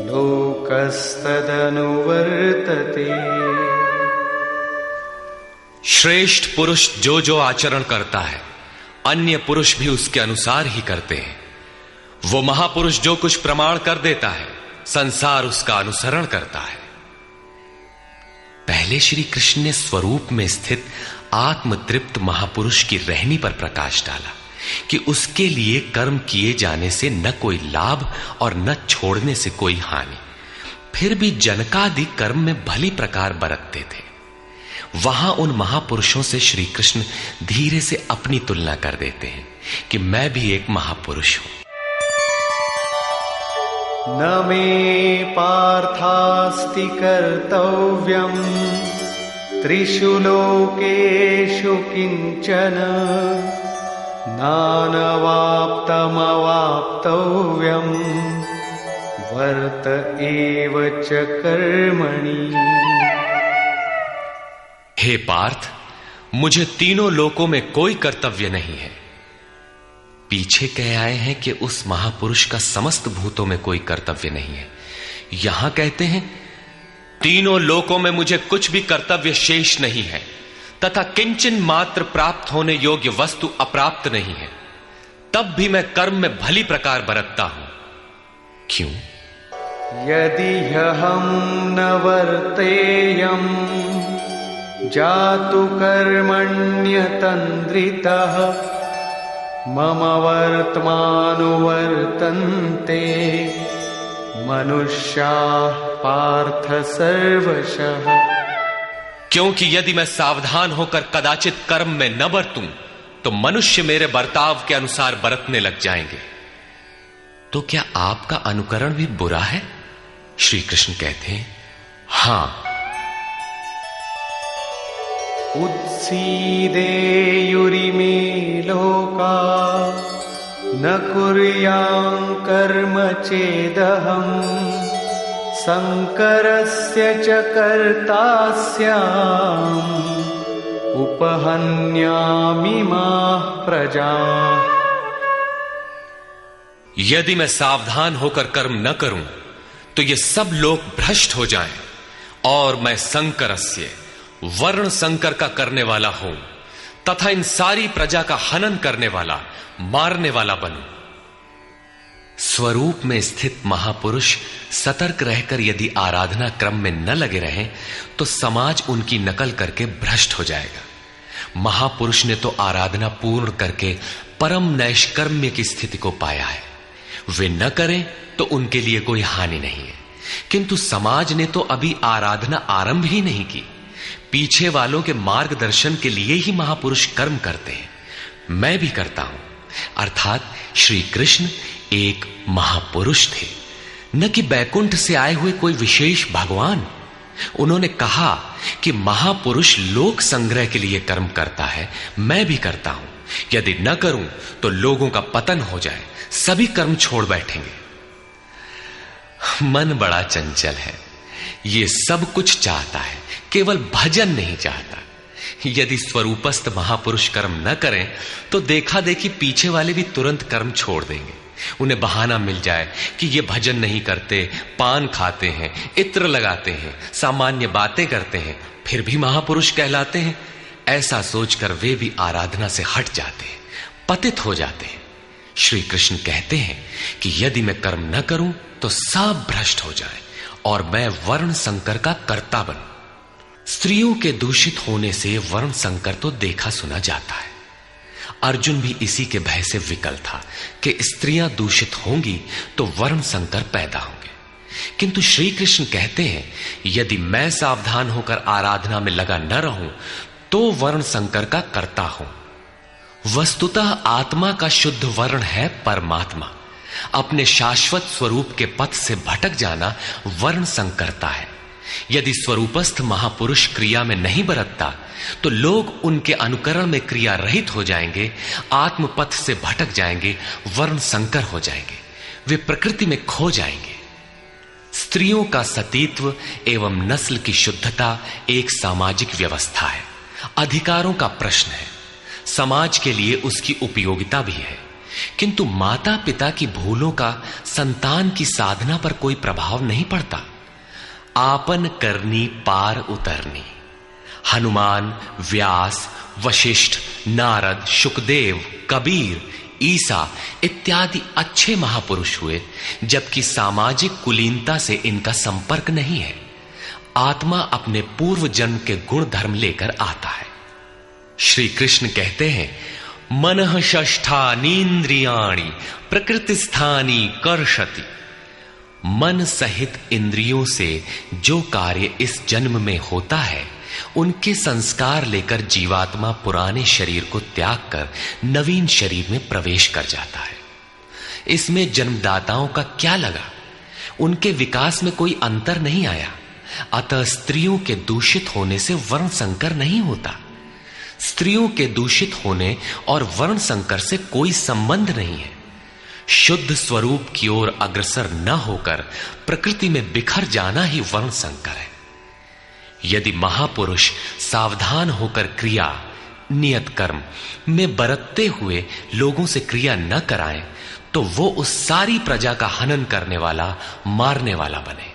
लोकस्तदनुवर्तते। श्रेष्ठ पुरुष जो जो आचरण करता है, अन्य पुरुष भी उसके अनुसार ही करते हैं। वो महापुरुष जो कुछ प्रमाण कर देता है, संसार उसका अनुसरण करता है। पहले श्री कृष्ण ने स्वरूप में स्थित आत्मतृप्त महापुरुष की रहनी पर प्रकाश डाला कि उसके लिए कर्म किए जाने से न कोई लाभ और न छोड़ने से कोई हानि। फिर भी जनकादि कर्म में भली प्रकार बरतते थे। वहां उन महापुरुषों से श्री कृष्ण धीरे से अपनी तुलना कर देते हैं कि मैं भी एक महापुरुष हूं। न मे पार्थास्ति कर्तव्यम् त्रिषु लोकेषु किंचन नानवाप्तमवाप्तव्यम् वर्त एव च कर्मणि। हे पार्थ, मुझे तीनों लोकों में कोई कर्तव्य नहीं है। पीछे कह आए हैं कि उस महापुरुष का समस्त भूतों में कोई कर्तव्य नहीं है। यहां कहते हैं तीनों लोकों में मुझे कुछ भी कर्तव्य शेष नहीं है, तथा किंचन मात्र प्राप्त होने योग्य वस्तु अप्राप्त नहीं है। तब भी मैं कर्म में भली प्रकार बरतता हूं। क्यों? यदि हम न वर्तेयम् जातु कर्मण्यतन्द्रितः मम वर्त्मानुवर्तन्ते मनुष्याः पार्थ सर्वशः। क्योंकि यदि मैं सावधान होकर कदाचित कर्म में न बरतूं तो मनुष्य मेरे बर्ताव के अनुसार बरतने लग जाएंगे। तो क्या आपका अनुकरण भी बुरा है? श्री कृष्ण कहते हैं हां। उत्सीदेयुरिमे लोका न कुर्यां कर्म चेदहम् संकरस्य च कर्ता स्याम् उपहन्यामिमाः प्रजाः। यदि मैं सावधान होकर कर्म न करूं तो ये सब लोग भ्रष्ट हो जाएं और मैं संकरस्य वर्ण संकर का करने वाला हूं तथा इन सारी प्रजा का हनन करने वाला, मारने वाला बनूं। स्वरूप में स्थित महापुरुष सतर्क रहकर यदि आराधना क्रम में न लगे रहें तो समाज उनकी नकल करके भ्रष्ट हो जाएगा। महापुरुष ने तो आराधना पूर्ण करके परम नैष्कर्म्य की स्थिति को पाया है। वे न करें तो उनके लिए कोई हानि नहीं है। किंतु समाज ने तो अभी आराधना आरंभ ही नहीं की। पीछे वालों के मार्गदर्शन के लिए ही महापुरुष कर्म करते हैं। मैं भी करता हूं। अर्थात श्री कृष्ण एक महापुरुष थे, न कि बैकुंठ से आए हुए कोई विशेष भगवान। उन्होंने कहा कि महापुरुष लोक संग्रह के लिए कर्म करता है, मैं भी करता हूं। यदि न करूं तो लोगों का पतन हो जाए, सभी कर्म छोड़ बैठेंगे। मन बड़ा चंचल है, ये सब कुछ चाहता है, केवल भजन नहीं चाहता। यदि स्वरूपस्थ महापुरुष कर्म न करें तो देखा देखी पीछे वाले भी तुरंत कर्म छोड़ देंगे। उन्हें बहाना मिल जाए कि ये भजन नहीं करते, पान खाते हैं, इत्र लगाते हैं, सामान्य बातें करते हैं, फिर भी महापुरुष कहलाते हैं। ऐसा सोचकर वे भी आराधना से हट जाते हैं, पतित हो जाते हैं। श्री कृष्ण कहते हैं कि यदि मैं कर्म न करूं तो सब भ्रष्ट हो जाए और मैं वर्ण संकर का कर्ता बनूं। स्त्रियों के दूषित होने से वर्ण संकर तो देखा सुना जाता है। अर्जुन भी इसी के भय से विकल था कि स्त्रियां दूषित होंगी तो वर्ण संकर पैदा होंगे। किंतु श्री कृष्ण कहते हैं यदि मैं सावधान होकर आराधना में लगा न रहूं तो वर्ण संकर का कर्ता हूं। वस्तुतः आत्मा का शुद्ध वर्ण है परमात्मा। अपने शाश्वत स्वरूप के पथ से भटक जाना वर्ण संकरता है। यदि स्वरूपस्थ महापुरुष क्रिया में नहीं बरतता तो लोग उनके अनुकरण में क्रिया रहित हो जाएंगे, आत्म पथ से भटक जाएंगे, वर्ण संकर हो जाएंगे, वे प्रकृति में खो जाएंगे। स्त्रियों का सतीत्व एवं नस्ल की शुद्धता एक सामाजिक व्यवस्था है, अधिकारों का प्रश्न है, समाज के लिए उसकी उपयोगिता भी है। किंतु माता पिता की भूलों का संतान की साधना पर कोई प्रभाव नहीं पड़ता। आपन करनी पार उतरनी। हनुमान, व्यास, वशिष्ठ, नारद, शुकदेव, कबीर, ईसा इत्यादि अच्छे महापुरुष हुए, जबकि सामाजिक कुलीनता से इनका संपर्क नहीं है। आत्मा अपने पूर्व जन्म के गुण धर्म लेकर आता है। श्री कृष्ण कहते हैं मनः षष्ठानीन्द्रियाणि प्रकृतिस्थानी कर्षति। मन सहित इंद्रियों से जो कार्य इस जन्म में होता है उनके संस्कार लेकर जीवात्मा पुराने शरीर को त्याग कर नवीन शरीर में प्रवेश कर जाता है। इसमें जन्मदाताओं का क्या लगा? उनके विकास में कोई अंतर नहीं आया। अतः स्त्रियों के दूषित होने से वर्ण संकर नहीं होता। स्त्रियों के दूषित होने और वर्ण संकर से कोई संबंध नहीं है। शुद्ध स्वरूप की ओर अग्रसर न होकर प्रकृति में बिखर जाना ही वर्ण संकर है। यदि महापुरुष सावधान होकर क्रिया, नियत कर्म में बरतते हुए लोगों से क्रिया न कराएं तो वो उस सारी प्रजा का हनन करने वाला, मारने वाला बने।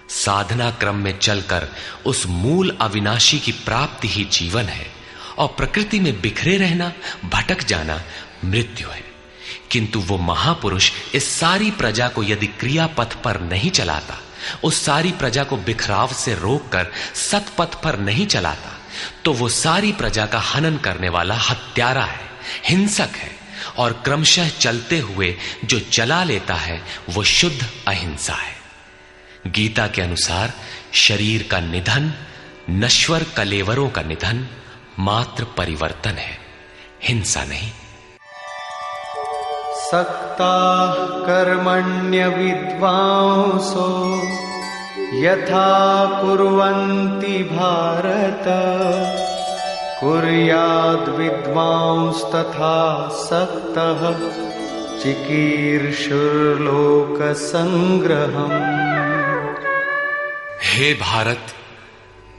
साधना क्रम में चलकर उस मूल अविनाशी की प्राप्ति ही जीवन है और प्रकृति में बिखरे रहना, भटक जाना मृत्यु है। किंतु वो महापुरुष इस सारी प्रजा को यदि क्रिया पथ पर नहीं चलाता, उस सारी प्रजा को बिखराव से रोककर सतपथ पर नहीं चलाता, तो वो सारी प्रजा का हनन करने वाला हत्यारा है, हिंसक है, और क्रमशः चलते हुए जो चला लेता है वो शुद्ध अहिंसा है। गीता के अनुसार शरीर का निधन, नश्वर कलेवरों का निधन मात्र परिवर्तन है, हिंसा नहीं। सक्ता कर्मण्य विद्वांसो यथा कुर्वन्ति भारत कुर्याद् विद्वांस तथा सक्तः चिकीर्षुर्लोक संग्रहम्। हे भारत,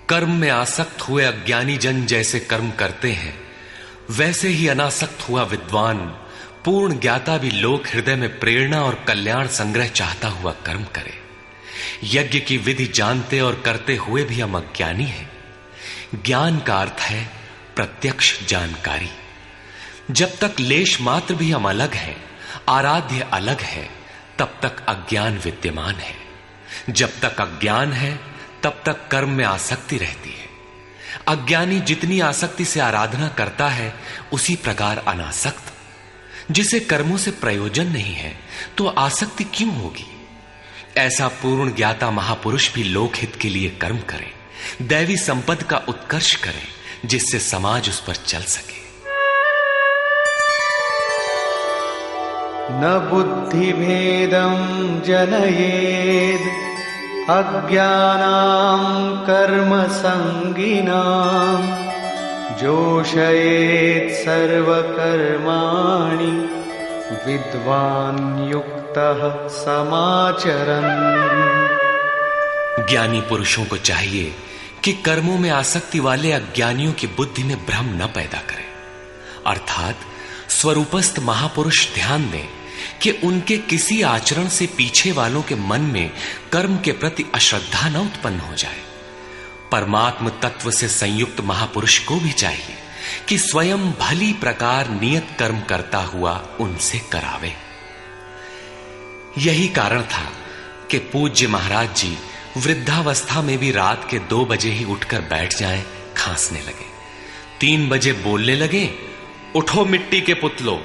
कर्म में आसक्त हुए अज्ञानी जन जैसे कर्म करते हैं, वैसे ही अनासक्त हुआ विद्वान, पूर्ण ज्ञाता भी लोक हृदय में प्रेरणा और कल्याण संग्रह चाहता हुआ कर्म करे। यज्ञ की विधि जानते और करते हुए भी हम अज्ञानी हैं। ज्ञान का अर्थ है प्रत्यक्ष जानकारी। जब तक लेश मात्र भी हम अलग हैं, आराध्य अलग है, तब तक अज्ञान विद्यमान है। जब तक अज्ञान है तब तक कर्म में आसक्ति रहती है। अज्ञानी जितनी आसक्ति से आराधना करता है उसी प्रकार अनासक्त। जिसे कर्मों से प्रयोजन नहीं है तो आसक्ति क्यों होगी? ऐसा पूर्ण ज्ञाता महापुरुष भी लोकहित के लिए कर्म करे, दैवी संपद का उत्कर्ष करे, जिससे समाज उस पर चल सके। न बुद्धिभेदं जनयेद् अज्ञानां कर्मसंगिनां जोषयेत् सर्वकर्माणि विद्वान् युक्तः समाचरन्। ज्ञानी पुरुषों को चाहिए कि कर्मों में आसक्ति वाले अज्ञानियों की बुद्धि में भ्रम न पैदा करें, अर्थात स्वरूपस्थ महापुरुष ध्यान दें कि उनके किसी आचरण से पीछे वालों के मन में कर्म के प्रति अश्रद्धा न उत्पन्न हो जाए। परमात्म तत्व से संयुक्त महापुरुष को भी चाहिए कि स्वयं भली प्रकार नियत कर्म करता हुआ उनसे करावे। यही कारण था कि पूज्य महाराज जी वृद्धावस्था में भी रात के 2 बजे ही उठकर बैठ जाएं, खांसने लगे। 3 बजे बोलने लगे, उठो मिट्टी के पुतलो।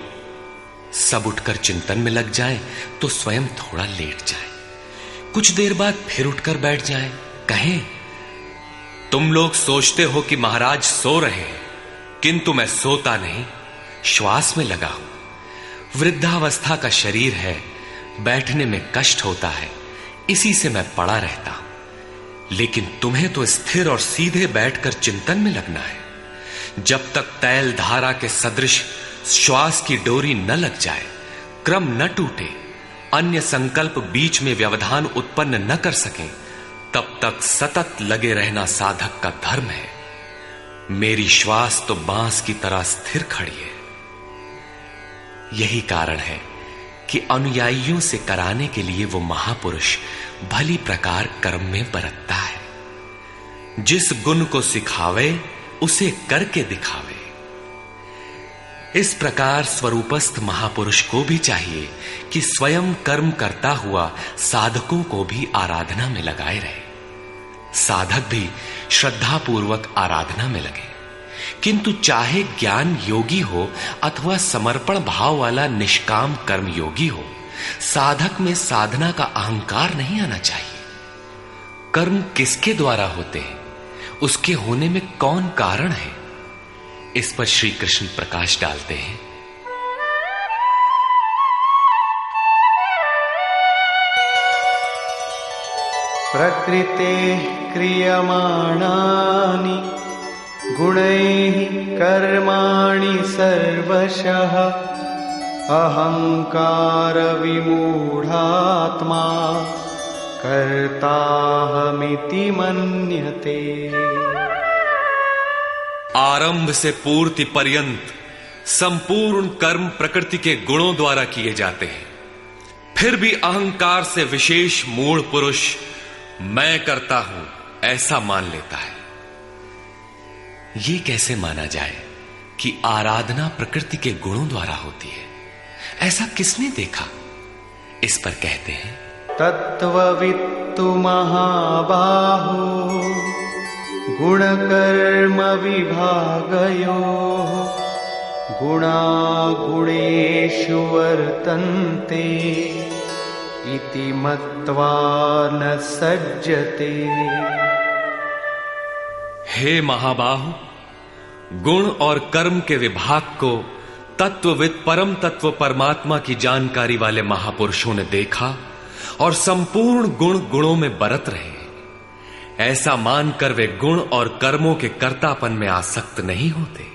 सब उठकर चिंतन में लग जाएं तो स्वयं थोड़ा लेट जाएं। कुछ देर बाद फिर उठकर बैठ जाएं, कहें, तुम लोग सोचते हो कि महाराज सो रहे हैं, किंतु मैं सोता नहीं, श्वास में लगा हूं। वृद्धावस्था का शरीर है, बैठने में कष्ट होता है, इसी से मैं पड़ा रहता हूं। लेकिन तुम्हें तो स्थिर और सीधे बैठकर चिंतन में लगना है। जब तक तैल धारा के सदृश श्वास की डोरी न लग जाए, क्रम न टूटे, अन्य संकल्प बीच में व्यवधान उत्पन्न न कर सकें, तब तक सतत लगे रहना साधक का धर्म है। मेरी श्वास तो बांस की तरह स्थिर खड़ी है। यही कारण है कि अनुयायियों से कराने के लिए वो महापुरुष भली प्रकार कर्म में बरतता है। जिस गुण को सिखावे उसे करके दिखावे। इस प्रकार स्वरूपस्थ महापुरुष को भी चाहिए कि स्वयं कर्म करता हुआ साधकों को भी आराधना में लगाए रहे। साधक भी श्रद्धापूर्वक आराधना में लगे, किंतु चाहे ज्ञान योगी हो अथवा समर्पण भाव वाला निष्काम कर्म योगी हो, साधक में साधना का अहंकार नहीं आना चाहिए। कर्म किसके द्वारा होते हैं, उसके होने में कौन कारण है, इस पर श्री कृष्ण प्रकाश डालते हैं। प्रकृते क्रियमाणानि गुणैः कर्माणि सर्वशः अहंकार विमूढ़ात्मा कर्ताहमिति मन्यते। आरंभ से पूर्ति पर्यंत संपूर्ण कर्म प्रकृति के गुणों द्वारा किए जाते हैं। फिर भी अहंकार से विशेष मूढ़ पुरुष मैं करता हूं ऐसा मान लेता है। यह कैसे माना जाए कि आराधना प्रकृति के गुणों द्वारा होती है? ऐसा किसने देखा? इस पर कहते हैं, तत्त्ववित्तु महाबाहो गुणकर्म विभागयोः गुणागुणेषु वर्तन्ते इति मत्वा न सज्जते। हे महाबाहु, गुण और कर्म के विभाग को तत्वविद परम तत्व परमात्मा की जानकारी वाले महापुरुषों ने देखा और संपूर्ण गुण गुणों में बरत रहे हैं। ऐसा मानकर वे गुण और कर्मों के कर्तापन में आसक्त नहीं होते।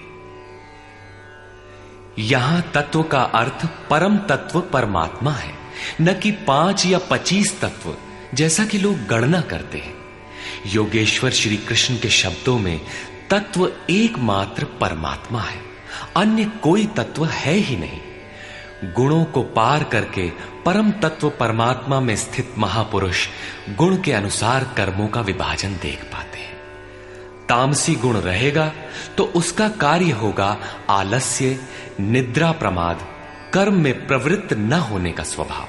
यहां तत्व का अर्थ परम तत्व परमात्मा है, न कि 5 या 25 तत्व जैसा कि लोग गणना करते हैं। योगेश्वर श्री कृष्ण के शब्दों में तत्व एकमात्र परमात्मा है, अन्य कोई तत्व है ही नहीं। गुणों को पार करके परम तत्व परमात्मा में स्थित महापुरुष गुण के अनुसार कर्मों का विभाजन देख पाते हैं। तामसी गुण रहेगा तो उसका कार्य होगा आलस्य, निद्रा, प्रमाद, कर्म में प्रवृत्त न होने का स्वभाव।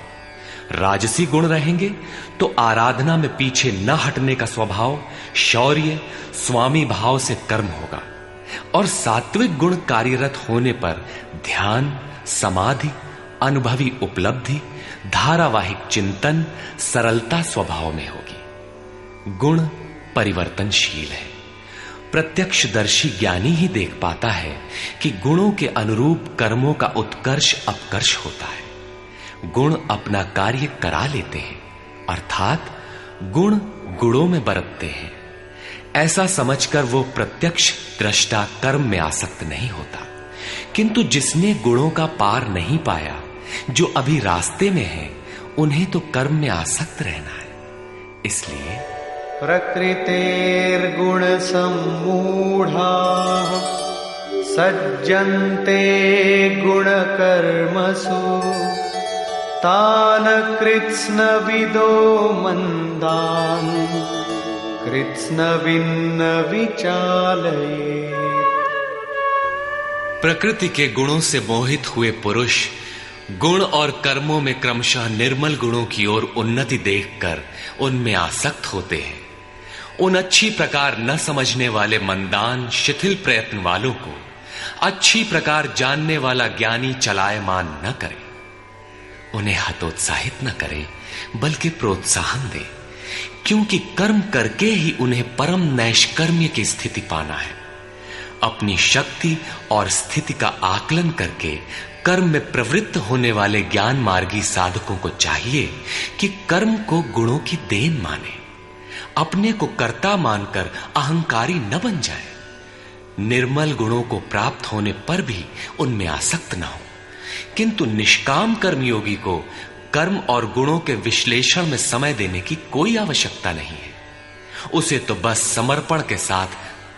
राजसी गुण रहेंगे तो आराधना में पीछे न हटने का स्वभाव, शौर्य, स्वामी भाव से कर्म होगा। और सात्विक गुण कार्यरत होने पर ध्यान, समाधि, अनुभवी उपलब्धि, धारावाहिक चिंतन, सरलता स्वभाव में होगी। गुण परिवर्तनशील है। प्रत्यक्षदर्शी ज्ञानी ही देख पाता है कि गुणों के अनुरूप कर्मों का उत्कर्ष अपकर्ष होता है। गुण अपना कार्य करा लेते हैं, अर्थात गुण गुणों में बरतते हैं। ऐसा समझकर वो प्रत्यक्ष दृष्टा कर्म में आसक्त नहीं होता। किंतु जिसने गुणों का पार नहीं पाया, जो अभी रास्ते में है, उन्हें तो कर्म में आसक्त रहना है। इसलिए प्रकृतेर्गुण सम्मूढ़ाः सज्जन्ते गुण कर्मसु तान् कृत्स्नविदो मंदान् कृत्स्नविन्न विचालयेत्। प्रकृति के गुणों से मोहित हुए पुरुष गुण और कर्मों में क्रमशः निर्मल गुणों की ओर उन्नति देखकर उनमें आसक्त होते हैं। उन अच्छी प्रकार न समझने वाले मंदान शिथिल प्रयत्न वालों को अच्छी प्रकार जानने वाला ज्ञानी चलायमान न करे। उन्हें हतोत्साहित न करे, बल्कि प्रोत्साहन दे, क्योंकि कर्म करके ही उन्हें परम नैष्कर्म्य की स्थिति पाना है। अपनी शक्ति और स्थिति का आकलन करके कर्म में प्रवृत्त होने वाले ज्ञान मार्गी साधकों को चाहिए कि कर्म को गुणों की देन माने, अपने को कर्ता मानकर अहंकारी न बन जाए। निर्मल गुणों को प्राप्त होने पर भी उनमें आसक्त न हो। किंतु निष्काम कर्मयोगी को कर्म और गुणों के विश्लेषण में समय देने की कोई आवश्यकता नहीं है। उसे तो बस समर्पण के साथ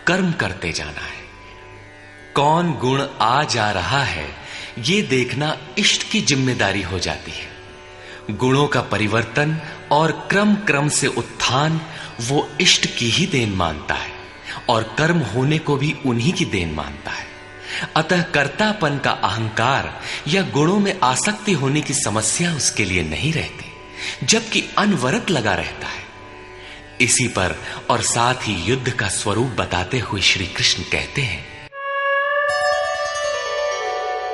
कर्म करते जाना है। कौन गुण आ जा रहा है, ये देखना इष्ट की जिम्मेदारी हो जाती है। गुणों का परिवर्तन और क्रम क्रम से उत्थान वो इष्ट की ही देन मानता है और कर्म होने को भी उन्हीं की देन मानता है। अतः कर्तापन का अहंकार या गुणों में आसक्ति होने की समस्या उसके लिए नहीं रहती, जबकि अनवरत लगा रहता है। इसी पर और साथ ही युद्ध का स्वरूप बताते हुए श्री कृष्ण कहते हैं,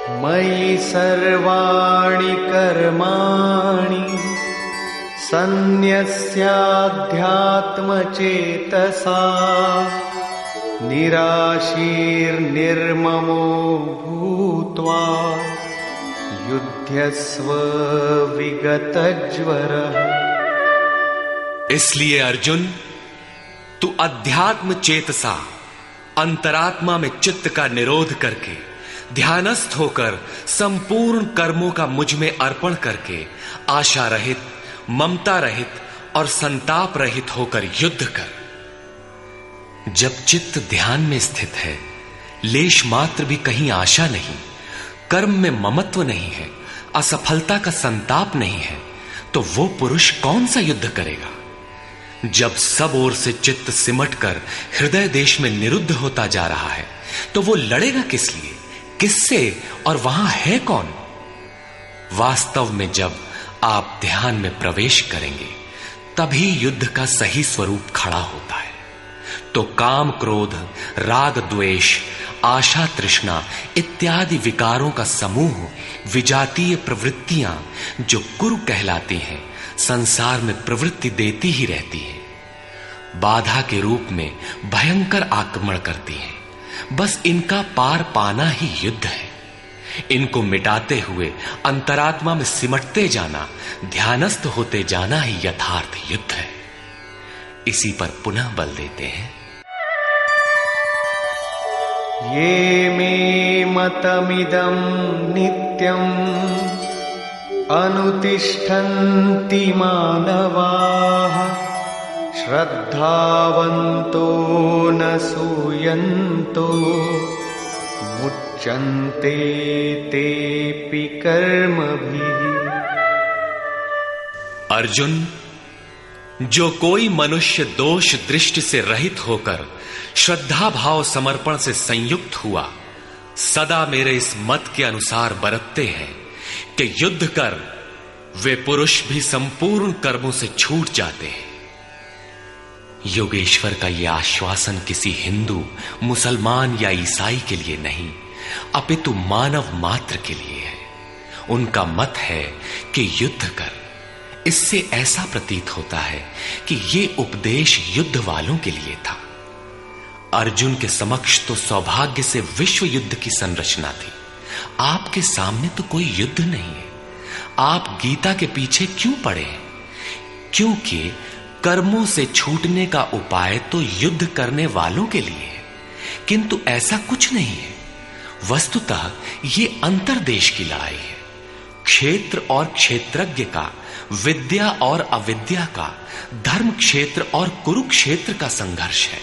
मयि सर्वाणि कर्माणि सन्न्यस्याध्यात्मचेतसा निराशीर्निर्ममो भूत्वा युध्यस्व विगतज्वरः। इसलिए अर्जुन, तू अध्यात्म चेतसा अंतरात्मा में चित्त का निरोध करके ध्यानस्थ होकर संपूर्ण कर्मों का मुझ में अर्पण करके आशा रहित, ममता रहित और संताप रहित होकर युद्ध कर। जब चित्त ध्यान में स्थित है, लेश मात्र भी कहीं आशा नहीं, कर्म में ममत्व नहीं है, असफलता का संताप नहीं है, तो वो पुरुष कौन सा युद्ध करेगा? जब सब ओर से चित्त सिमटकर हृदय देश में निरुद्ध होता जा रहा है, तो वो लड़ेगा किस लिए, किससे और वहां है कौन? वास्तव में जब आप ध्यान में प्रवेश करेंगे, तभी युद्ध का सही स्वरूप खड़ा होता है। तो काम क्रोध, राग द्वेष, आशा तृष्णा इत्यादि विकारों का समूह, विजातीय प्रवृत्तियां जो कुरु कहलाती हैं, संसार में प्रवृत्ति देती ही रहती है। बाधा के रूप में भयंकर आक्रमण करती है। बस इनका पार पाना ही युद्ध है। इनको मिटाते हुए अंतरात्मा में सिमटते जाना, ध्यानस्थ होते जाना ही यथार्थ युद्ध है। इसी पर पुनः बल देते हैं, ये मे मतमिदं नित्यम् अनुतिष्ठन्ति मानवाः श्रद्धावन्तो न सूयन्तो मुच्यन्ते तेऽपि कर्मभिः। अर्जुन, जो कोई मनुष्य दोष दृष्टि से रहित होकर श्रद्धा भाव समर्पण से संयुक्त हुआ, सदा मेरे इस मत के अनुसार बरतते हैं कि युद्ध कर, वे पुरुष भी संपूर्ण कर्मों से छूट जाते हैं। योगेश्वर का यह आश्वासन किसी हिंदू, मुसलमान या ईसाई के लिए नहीं, अपितु मानव मात्र के लिए है। उनका मत है कि युद्ध कर। इससे ऐसा प्रतीत होता है कि ये उपदेश युद्ध वालों के लिए था। अर्जुन के समक्ष तो सौभाग्य से विश्व युद्ध की संरचना थी। आपके सामने तो कोई युद्ध नहीं है। आप गीता के पीछे क्यों पड़े हैं? क्योंकि कर्मों से छूटने का उपाय तो युद्ध करने वालों के लिए है, किंतु ऐसा कुछ नहीं है। वस्तुतः ये अंतर्देश की लड़ाई है। क्षेत्र और क्षेत्रज्ञ का, विद्या और अविद्या का, धर्म क्षेत्र और कुरुक्षेत्र का संघर्ष है।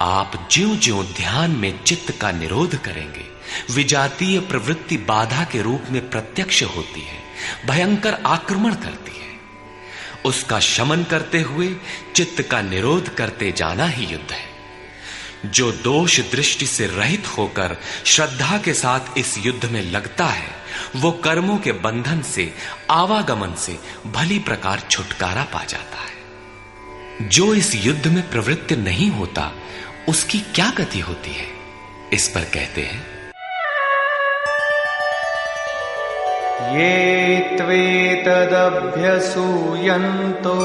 आप ज्यों-ज्यों ध्यान में चित्त का निरोध करेंगे, विजातीय प्रवृत्ति बाधा के रूप में प्रत्यक्ष होती है, भयंकर आक्रमण करती है। उसका शमन करते हुए चित्त का निरोध करते जाना ही युद्ध है। जो दोष दृष्टि से रहित होकर श्रद्धा के साथ इस युद्ध में लगता है, वो कर्मों के बंधन से, आवागमन से भली प्रकार छुटकारा पा जाता है। जो इस युद्ध में प्रवृत्त नहीं होता, उसकी क्या गति होती है? इस पर कहते हैं, ये त्वेतदभ्यसूयन्तो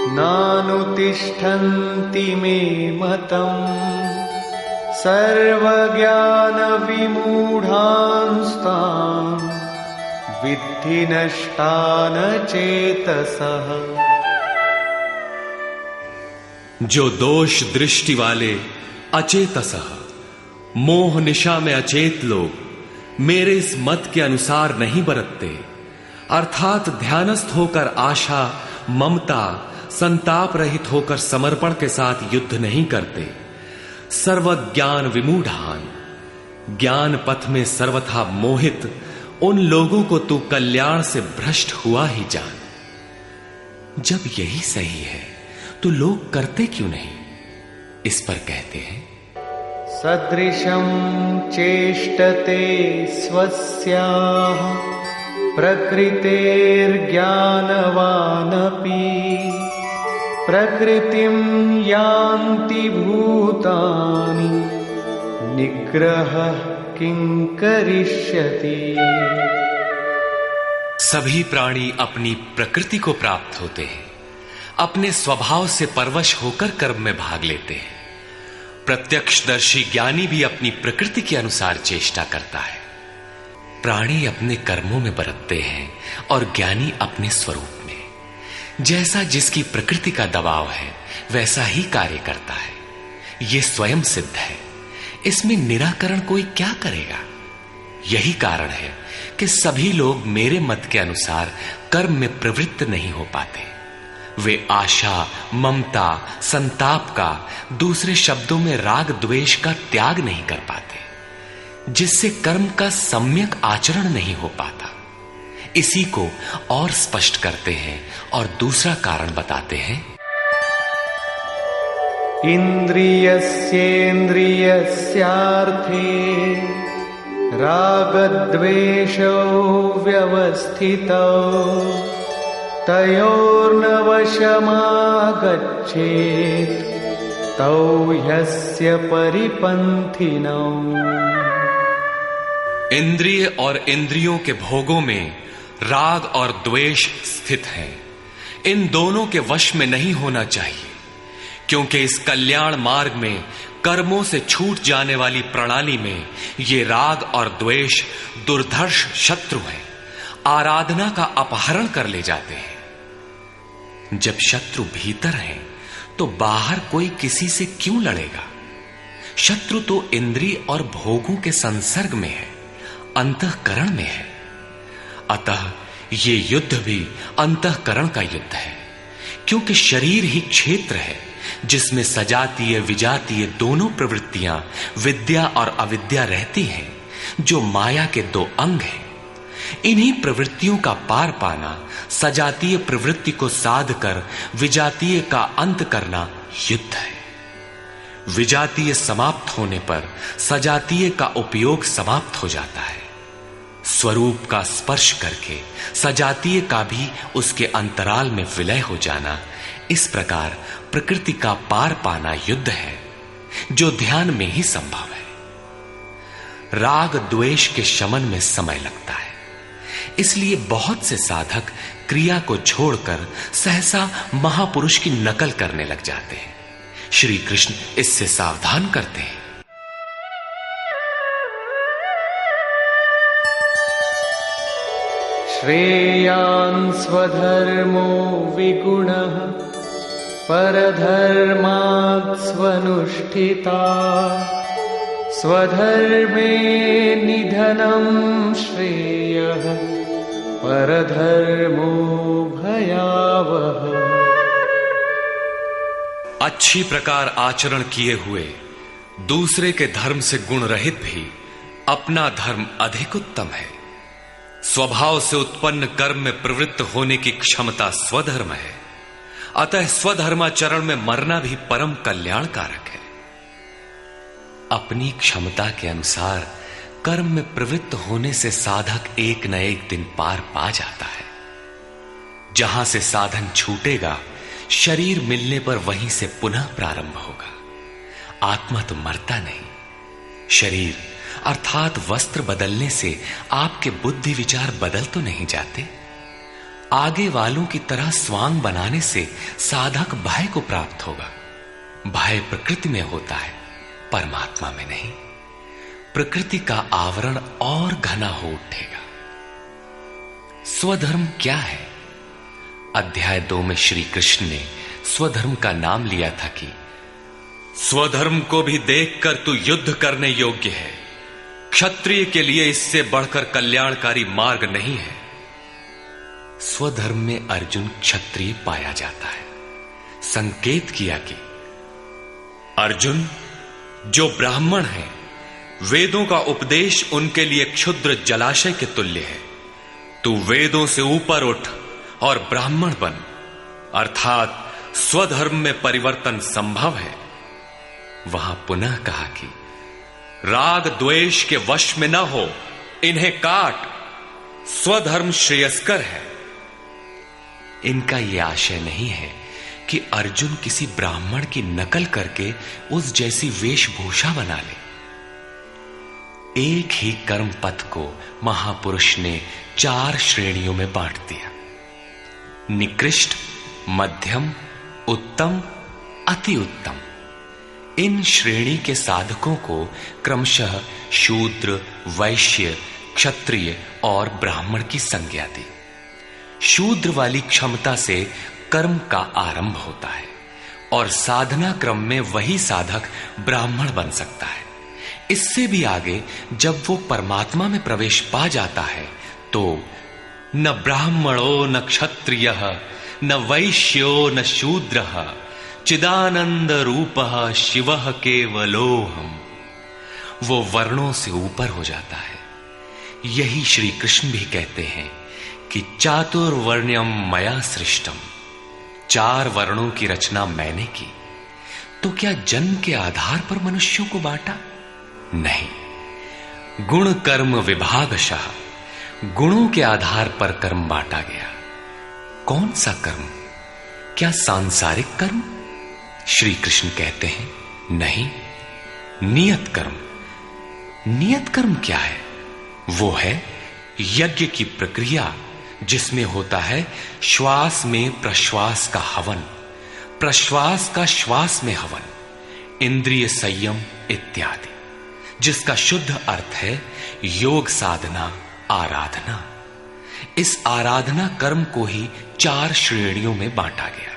नानुतिष्ठन्ति मे मतम् सर्वज्ञानविमूढांस्तान् विद्धि नष्टान चेतसः। जो दोष दृष्टि वाले अचेतसः, मोह निशा में अचेत लोग मेरे इस मत के अनुसार नहीं बरतते, अर्थात ध्यानस्थ होकर आशा, ममता, संताप रहित होकर समर्पण के साथ युद्ध नहीं करते। सर्वज्ञान विमूढ़ान, ज्ञान पथ में सर्वथा मोहित उन लोगों को तू कल्याण से भ्रष्ट हुआ ही जान। जब यही सही है तो लोग करते क्यों नहीं? इस पर कहते हैं, सदृशं चेष्टते स्वस्याः प्रकृतेर्ज्ञानवानपि प्रकृतिं यान्ति भूतानि निग्रहः किं करिष्यति। सभी प्राणी अपनी प्रकृति को प्राप्त होते हैं, अपने स्वभाव से परवश होकर कर्म में भाग लेते हैं। प्रत्यक्षदर्शी ज्ञानी भी अपनी प्रकृति के अनुसार चेष्टा करता है। प्राणी अपने कर्मों में बरतते हैं और ज्ञानी अपने स्वरूप में। जैसा जिसकी प्रकृति का दबाव है, वैसा ही कार्य करता है। यह स्वयं सिद्ध है। इसमें निराकरण कोई क्या करेगा? यही कारण है कि सभी लोग मेरे मत के अनुसार कर्म में प्रवृत्त नहीं हो पाते। वे आशा, ममता, संताप का, दूसरे शब्दों में राग द्वेष का त्याग नहीं कर पाते, जिससे कर्म का सम्यक आचरण नहीं हो पाता। इसी को और स्पष्ट करते हैं और दूसरा कारण बताते हैं, इंद्रियस्येन्द्रियस्यार्थे रागद्वेषौ व्यवस्थितौ तयोर्न वशमागच्छेत् तौ ह्यस्य परिपन्थिनौ। इंद्रिय और इंद्रियों के भोगों में राग और द्वेष स्थित हैं। इन दोनों के वश में नहीं होना चाहिए, क्योंकि इस कल्याण मार्ग में कर्मों से छूट जाने वाली प्रणाली में ये राग और द्वेष दुर्धर्ष शत्रु हैं, आराधना का अपहरण कर ले जाते हैं। जब शत्रु भीतर है तो बाहर कोई किसी से क्यों लड़ेगा? शत्रु तो इंद्रिय और भोगों के संसर्ग में है, अंतःकरण में है। अतः ये युद्ध भी अंतःकरण का युद्ध है, क्योंकि शरीर ही क्षेत्र है जिसमें सजातीय विजातीय दोनों प्रवृत्तियां, विद्या और अविद्या रहती हैं, जो माया के दो अंग हैं। इन्हीं प्रवृत्तियों का पार पाना, सजातीय प्रवृत्ति को साध कर विजातीय का अंत करना युद्ध है। विजातीय समाप्त होने पर सजातीय का उपयोग समाप्त हो जाता है। स्वरूप का स्पर्श करके सजातीय का भी उसके अंतराल में विलय हो जाना, इस प्रकार प्रकृति का पार पाना युद्ध है, जो ध्यान में ही संभव है। राग द्वेष के शमन में समय लगता है। इसलिए बहुत से साधक क्रिया को छोड़कर सहसा महापुरुष की नकल करने लग जाते हैं। श्री कृष्ण इससे सावधान करते हैं। श्रेयान् स्वधर्मो विगुणः परधर्मात् स्वनुष्ठिता स्वधर्मे निधनं श्रेयः परधर्मो भयावहः। अच्छी प्रकार आचरण किए हुए दूसरे के धर्म से गुण रहित भी अपना धर्म अधिक उत्तम है। स्वभाव से उत्पन्न कर्म में प्रवृत्त होने की क्षमता स्वधर्म है। अतः स्वधर्माचरण में मरना भी परम कल्याणकारक है। अपनी क्षमता के अनुसार कर्म में प्रवृत्त होने से साधक एक न एक दिन पार पा जाता है। जहां से साधन छूटेगा, शरीर मिलने पर वहीं से पुनः प्रारंभ होगा। आत्मा तो मरता नहीं। शरीर अर्थात वस्त्र बदलने से आपके बुद्धि विचार बदल तो नहीं जाते। आगे वालों की तरह स्वांग बनाने से साधक भय को प्राप्त होगा। भय प्रकृति में होता है, परमात्मा में नहीं। प्रकृति का आवरण और घना हो उठेगा। स्वधर्म क्या है? अध्याय 2 में श्री कृष्ण ने स्वधर्म का नाम लिया था कि स्वधर्म को भी देखकर तू युद्ध करने योग्य है। क्षत्रिय के लिए इससे बढ़कर कल्याणकारी मार्ग नहीं है। स्वधर्म में अर्जुन क्षत्रिय पाया जाता है। संकेत किया कि अर्जुन, जो ब्राह्मण है, वेदों का उपदेश उनके लिए क्षुद्र जलाशय के तुल्य है। तू वेदों से ऊपर उठ और ब्राह्मण बन, अर्थात स्वधर्म में परिवर्तन संभव है। वहां पुनः कहा कि राग द्वेष के वश में न हो, इन्हें काट, स्वधर्म श्रेयस्कर है। इनका यह आशय नहीं है कि अर्जुन किसी ब्राह्मण की नकल करके उस जैसी वेशभूषा बना ले। एक ही कर्म पथ को महापुरुष ने 4 श्रेणियों में बांट दिया: निकृष्ट, मध्यम, उत्तम, अति उत्तम। इन श्रेणी के साधकों को क्रमशः शूद्र, वैश्य, क्षत्रिय और ब्राह्मण की संज्ञा दी। शूद्र वाली क्षमता से कर्म का आरंभ होता है और साधना क्रम में वही साधक ब्राह्मण बन सकता है। इससे भी आगे जब वो परमात्मा में प्रवेश पा जाता है तो न ब्राह्मणो न क्षत्रियः न वैश्यो न शूद्रः चिदानंद रूपः शिवः केवलोहम्। वो वर्णों से ऊपर हो जाता है। यही श्री कृष्ण भी कहते हैं कि चातुर्वर्ण्यम मया सृष्टम। 4 वर्णों की रचना मैंने की। तो क्या जन्म के आधार पर मनुष्यों को बांटा? नहीं, गुण कर्म विभागशः, गुणों के आधार पर कर्म बांटा गया। कौन सा कर्म? क्या सांसारिक कर्म? श्री कृष्ण कहते हैं नहीं, नियत कर्म। नियत कर्म क्या है? वो है यज्ञ की प्रक्रिया, जिसमें होता है श्वास में प्रश्वास का हवन, प्रश्वास का श्वास में हवन, इंद्रिय संयम इत्यादि, जिसका शुद्ध अर्थ है योग साधना, आराधना। इस आराधना कर्म को ही 4 श्रेणियों में बांटा गया।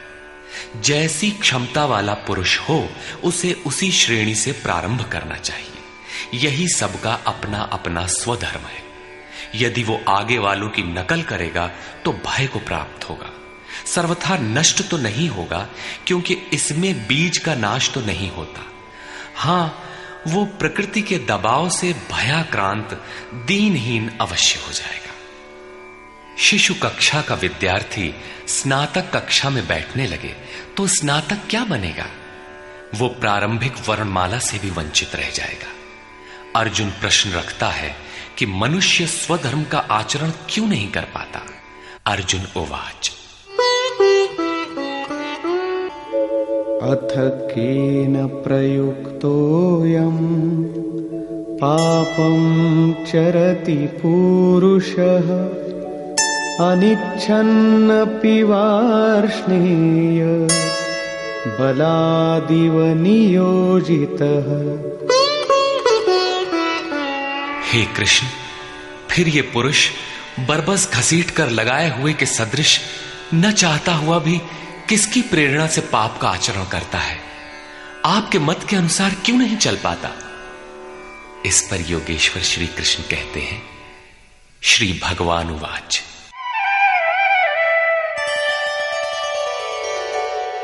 जैसी क्षमता वाला पुरुष हो, उसे उसी श्रेणी से प्रारंभ करना चाहिए। यही सबका अपना अपना स्वधर्म है। यदि वो आगे वालों की नकल करेगा तो भय को प्राप्त होगा। सर्वथा नष्ट तो नहीं होगा, क्योंकि इसमें बीज का नाश तो नहीं होता। हां, वो प्रकृति के दबाव से भयाक्रांत, दीनहीन अवश्य हो जाएगा। शिशु कक्षा का विद्यार्थी स्नातक कक्षा में बैठने लगे तो स्नातक क्या बनेगा? वो प्रारंभिक वर्णमाला से भी वंचित रह जाएगा। अर्जुन प्रश्न रखता है कि मनुष्य स्वधर्म का आचरण क्यों नहीं कर पाता? अर्जुन उवाच अथ केन प्रयुक्तोऽयं पापं चरति पूरुषः अनिच्छन्नपि वार्ष्णेय बलादिव नियोजितः। हे कृष्ण, फिर ये पुरुष बरबस घसीट कर लगाए हुए के सदृश न चाहता हुआ भी किसकी प्रेरणा से पाप का आचरण करता है? आपके मत के अनुसार क्यों नहीं चल पाता? इस पर योगेश्वर श्री कृष्ण कहते हैं, श्री भगवान उवाच।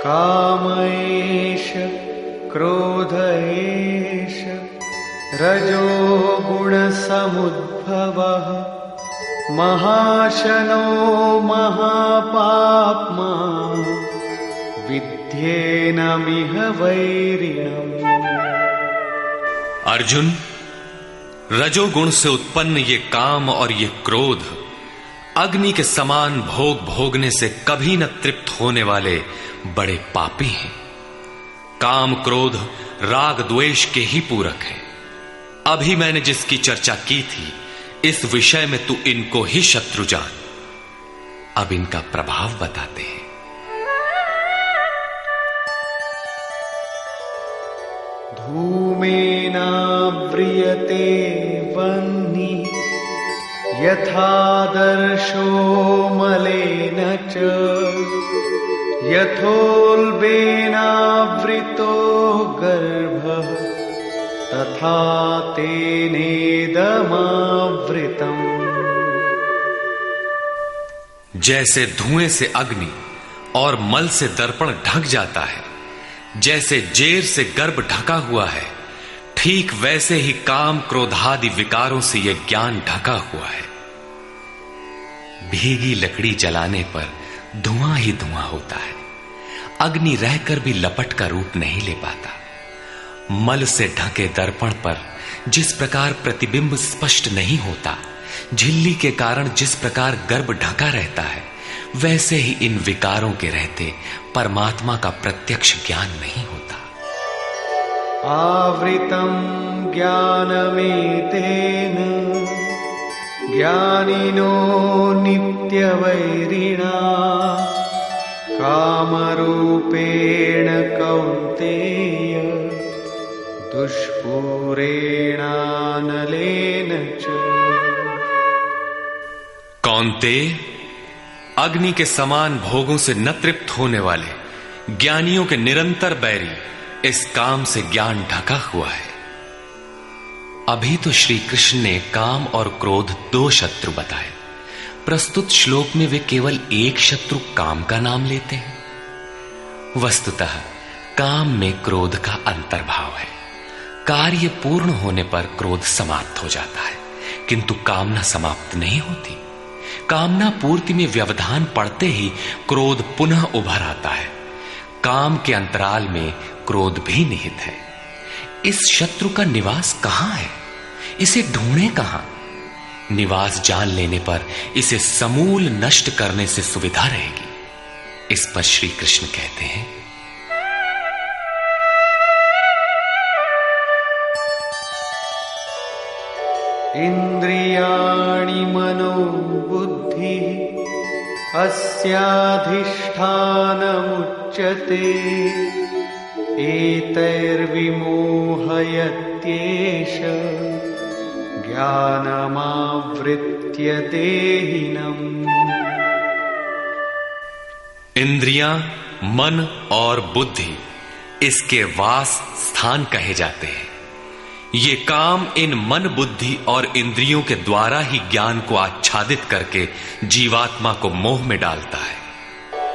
काम एष क्रोध एष रजो गुण समुद्भवः महाशनो महापाप्मा विद्येनमिह वैरिणम्। अर्जुन, रजोगुण से उत्पन्न ये काम और ये क्रोध अग्नि के समान भोग भोगने से कभी न तृप्त होने वाले बड़े पापी हैं। काम क्रोध राग द्वेष के ही पूरक हैं। अभी मैंने जिसकी चर्चा की थी, इस विषय में तू इनको ही शत्रु जान। अब इनका प्रभाव बताते हैं। धूमेनाव्रियते वह्निः यथादर्शो मलेन च यथोल्बेनावृतो गर्भः तथा तेनेदमावृतम्। जैसे धुएं से अग्नि और मल से दर्पण ढक जाता है, जैसे जेर से गर्भ ढका हुआ है, ठीक वैसे ही काम क्रोधादि विकारों से यह ज्ञान ढका हुआ है। भीगी लकड़ी जलाने पर धुआं ही धुआं होता है। अग्नि रहकर भी लपट का रूप नहीं ले पाता। मल से ढके दर्पण पर जिस प्रकार प्रतिबिंब स्पष्ट नहीं होता, झिल्ली के कारण जिस प्रकार गर्भ ढका रहता है, वैसे ही इन विकारों के रहते परमात्मा का प्रत्यक्ष ज्ञान नहीं होता। आवृतं ज्ञानमेतेन ज्ञानिनो नित्यवैरिणा कामरूपेण कौन्तेय दुष्पूरेणानलेन च। कौन्तेय, अग्नि के समान भोगों से न तृप्त होने वाले ज्ञानियों के निरंतर बैरी इस काम से ज्ञान ढका हुआ है। अभी तो श्री कृष्ण ने काम और क्रोध दो शत्रु बताए। प्रस्तुत श्लोक में वे केवल एक शत्रु काम का नाम लेते हैं। वस्तुतः काम में क्रोध का अंतर्भाव है। कार्य पूर्ण होने पर क्रोध समाप्त हो जाता है, किंतु कामना समाप्त नहीं होती। कामना पूर्ति में व्यवधान पड़ते ही क्रोध पुनः उभर आता है। काम के अंतराल में क्रोध भी निहित है। इस शत्रु का निवास कहां है? इसे ढूंढे कहां? निवास जान लेने पर इसे समूल नष्ट करने से सुविधा रहेगी। इस पर श्री कृष्ण कहते हैं, इंद्रियाणि मनो बुद्धि अस्याधिष्ठानमुच्यते एतैर्विमोहयत्येष ज्ञानमावृत्य देहिनम्। इंद्रियां, मन और बुद्धि इसके वास स्थान कहे जाते हैं। ये काम इन मन, बुद्धि और इंद्रियों के द्वारा ही ज्ञान को आच्छादित करके जीवात्मा को मोह में डालता है।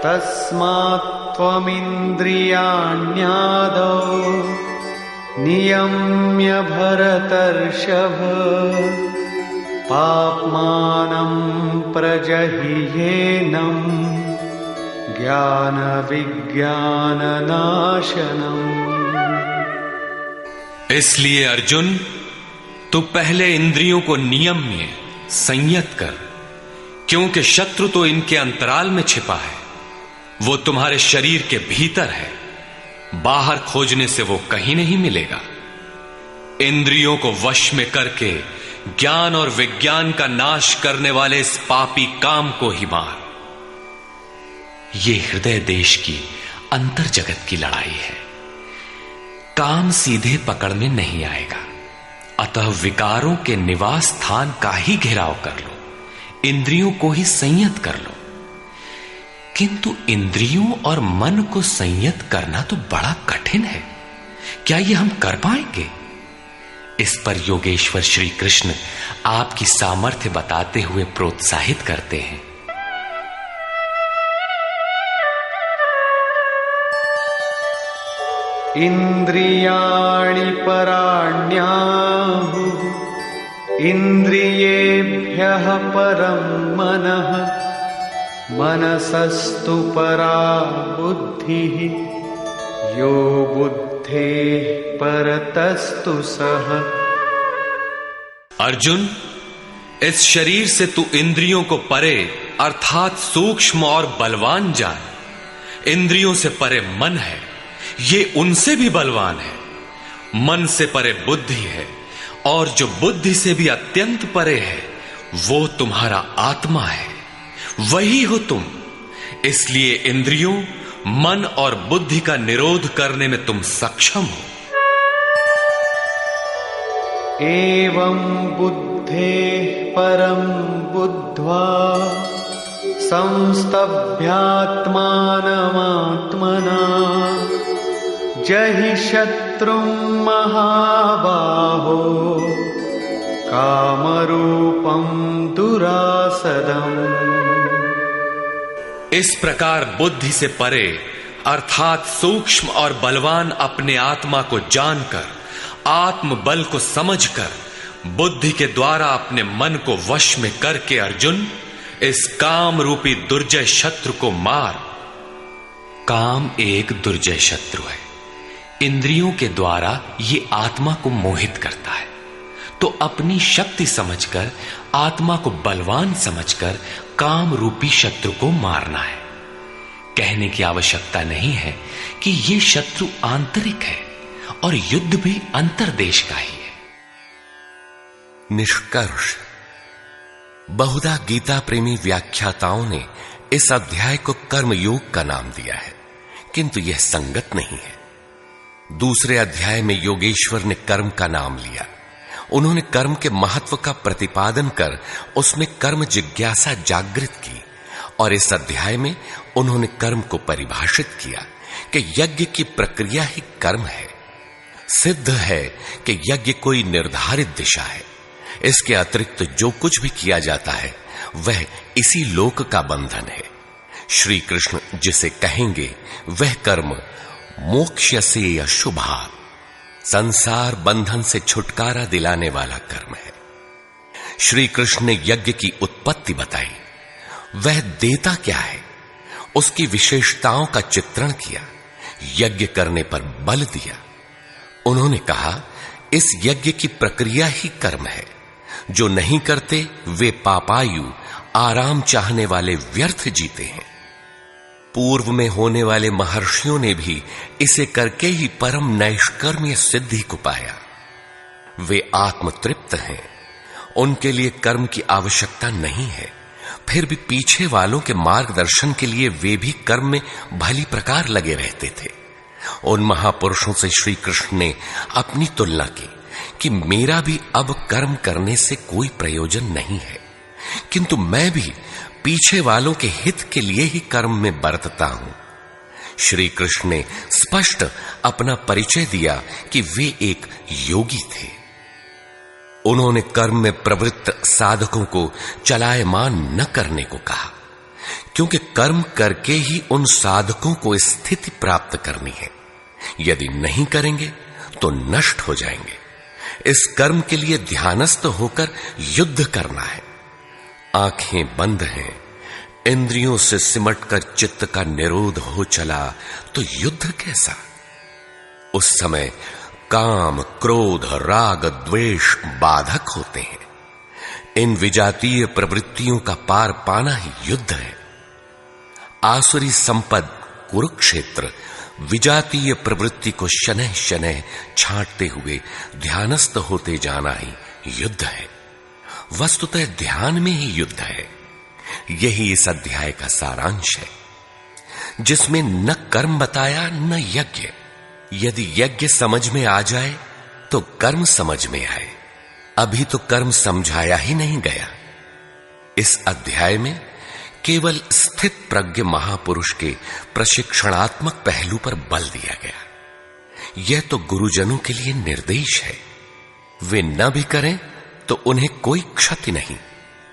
तस्मात् त्वमिन्द्रियाण्यादौ नियम्य भरतर्षभ पाप्मानं प्रजह्येनं ज्ञान विज्ञाननाशनम्। इसलिए अर्जुन, तू पहले इंद्रियों को नियम में संयत कर, क्योंकि शत्रु तो इनके अंतराल में छिपा है। वो तुम्हारे शरीर के भीतर है, बाहर खोजने से वो कहीं नहीं मिलेगा। इंद्रियों को वश में करके ज्ञान और विज्ञान का नाश करने वाले इस पापी काम को ही मार। ये हृदय देश की अंतर जगत की लड़ाई है। काम सीधे पकड़ में नहीं आएगा, अतः विकारों के निवास स्थान का ही घेराव कर लो, इंद्रियों को ही संयत कर लो। किंतु इंद्रियों और मन को संयत करना तो बड़ा कठिन है। क्या ये हम कर पाएंगे? इस पर योगेश्वर श्री कृष्ण आपकी सामर्थ्य बताते हुए प्रोत्साहित करते हैं। इंद्रियाणि पराण्याहुः इंद्रियेभ्यः परं मनः मनसस्तु परा बुद्धिः यो बुद्धेः परतस्तु सः। अर्जुन, इस शरीर से तू इंद्रियों को परे अर्थात सूक्ष्म और बलवान जान। इंद्रियों से परे मन है, ये उनसे भी बलवान है। मन से परे बुद्धि है, और जो बुद्धि से भी अत्यंत परे है वो तुम्हारा आत्मा है, वही हो तुम। इसलिए इंद्रियों, मन और बुद्धि का निरोध करने में तुम सक्षम हो। एवं बुद्धेः परं बुद्ध्वा संस्तभ्यात्मानमात्मना जहि शत्रुं महाबाहो कामरूपं दुरासदम्। इस प्रकार बुद्धि से परे अर्थात सूक्ष्म और बलवान अपने आत्मा को जानकर, आत्म बल को समझकर, बुद्धि के द्वारा अपने मन को वश में करके अर्जुन, इस काम रूपी दुर्जय शत्रु को मार। काम एक दुर्जय शत्रु है। इंद्रियों के द्वारा ये आत्मा को मोहित करता है, तो अपनी शक्ति समझकर, आत्मा को बलवान समझकर काम रूपी शत्रु को मारना है। कहने की आवश्यकता नहीं है कि ये शत्रु आंतरिक है और युद्ध भी अंतर्देश का ही है। निष्कर्ष, बहुधा गीता प्रेमी व्याख्याताओं ने इस अध्याय को कर्मयोग का नाम दिया है, किंतु यह संगत नहीं है। दूसरे अध्याय में योगेश्वर ने कर्म का नाम लिया। उन्होंने कर्म के महत्व का प्रतिपादन कर उसमें कर्म जिज्ञासा जागृत की, और इस अध्याय में उन्होंने कर्म को परिभाषित किया कि यज्ञ की प्रक्रिया ही कर्म है। सिद्ध है कि यज्ञ कोई निर्धारित दिशा है। इसके अतिरिक्त जो कुछ भी किया जाता है वह इसी लोक का बंधन है। श्री कृष्ण जिसे कहेंगे वह कर्म मोक्ष्यसे अशुभा, संसार बंधन से छुटकारा दिलाने वाला कर्म है। श्री कृष्ण ने यज्ञ की उत्पत्ति बताई, वह देता क्या है, उसकी विशेषताओं का चित्रण किया, यज्ञ करने पर बल दिया। उन्होंने कहा इस यज्ञ की प्रक्रिया ही कर्म है। जो नहीं करते वे पापायु, आराम चाहने वाले व्यर्थ जीते हैं। पूर्व में होने वाले महर्षियों ने भी इसे करके ही परम नैष्कर्म्य सिद्धि को पाया। वे आत्मतृप्त हैं, उनके लिए कर्म की आवश्यकता नहीं है। फिर भी पीछे वालों के मार्गदर्शन के लिए वे भी कर्म में भली प्रकार लगे रहते थे। उन महापुरुषों से श्री कृष्ण ने अपनी तुलना की कि मेरा भी अब कर्म करने से कोई प्रयोजन नहीं है, किंतु मैं भी पीछे वालों के हित के लिए ही कर्म में बरतता हूं। श्री कृष्ण ने स्पष्ट अपना परिचय दिया कि वे एक योगी थे। उन्होंने कर्म में प्रवृत्त साधकों को चलायमान न करने को कहा, क्योंकि कर्म करके ही उन साधकों को स्थिति प्राप्त करनी है। यदि नहीं करेंगे तो नष्ट हो जाएंगे। इस कर्म के लिए ध्यानस्थ होकर युद्ध करना है। आंखें बंद हैं, इंद्रियों से सिमटकर चित्त का निरोध हो चला तो युद्ध कैसा। उस समय काम, क्रोध, राग, द्वेष बाधक होते हैं। इन विजातीय प्रवृत्तियों का पार पाना ही युद्ध है। आसुरी संपद कुरुक्षेत्र विजातीय प्रवृत्ति को शनह शनह छांटते हुए ध्यानस्थ होते जाना ही युद्ध है। वस्तुतः ध्यान में ही युद्ध है। यही इस अध्याय का सारांश है, जिसमें न कर्म बताया न यज्ञ। यदि यज्ञ समझ में आ जाए तो कर्म समझ में आए। अभी तो कर्म समझाया ही नहीं गया। इस अध्याय में केवल स्थित प्रज्ञ महापुरुष के प्रशिक्षणात्मक पहलू पर बल दिया गया। यह तो गुरुजनों के लिए निर्देश है। वे न भी करें तो उन्हें कोई क्षति नहीं,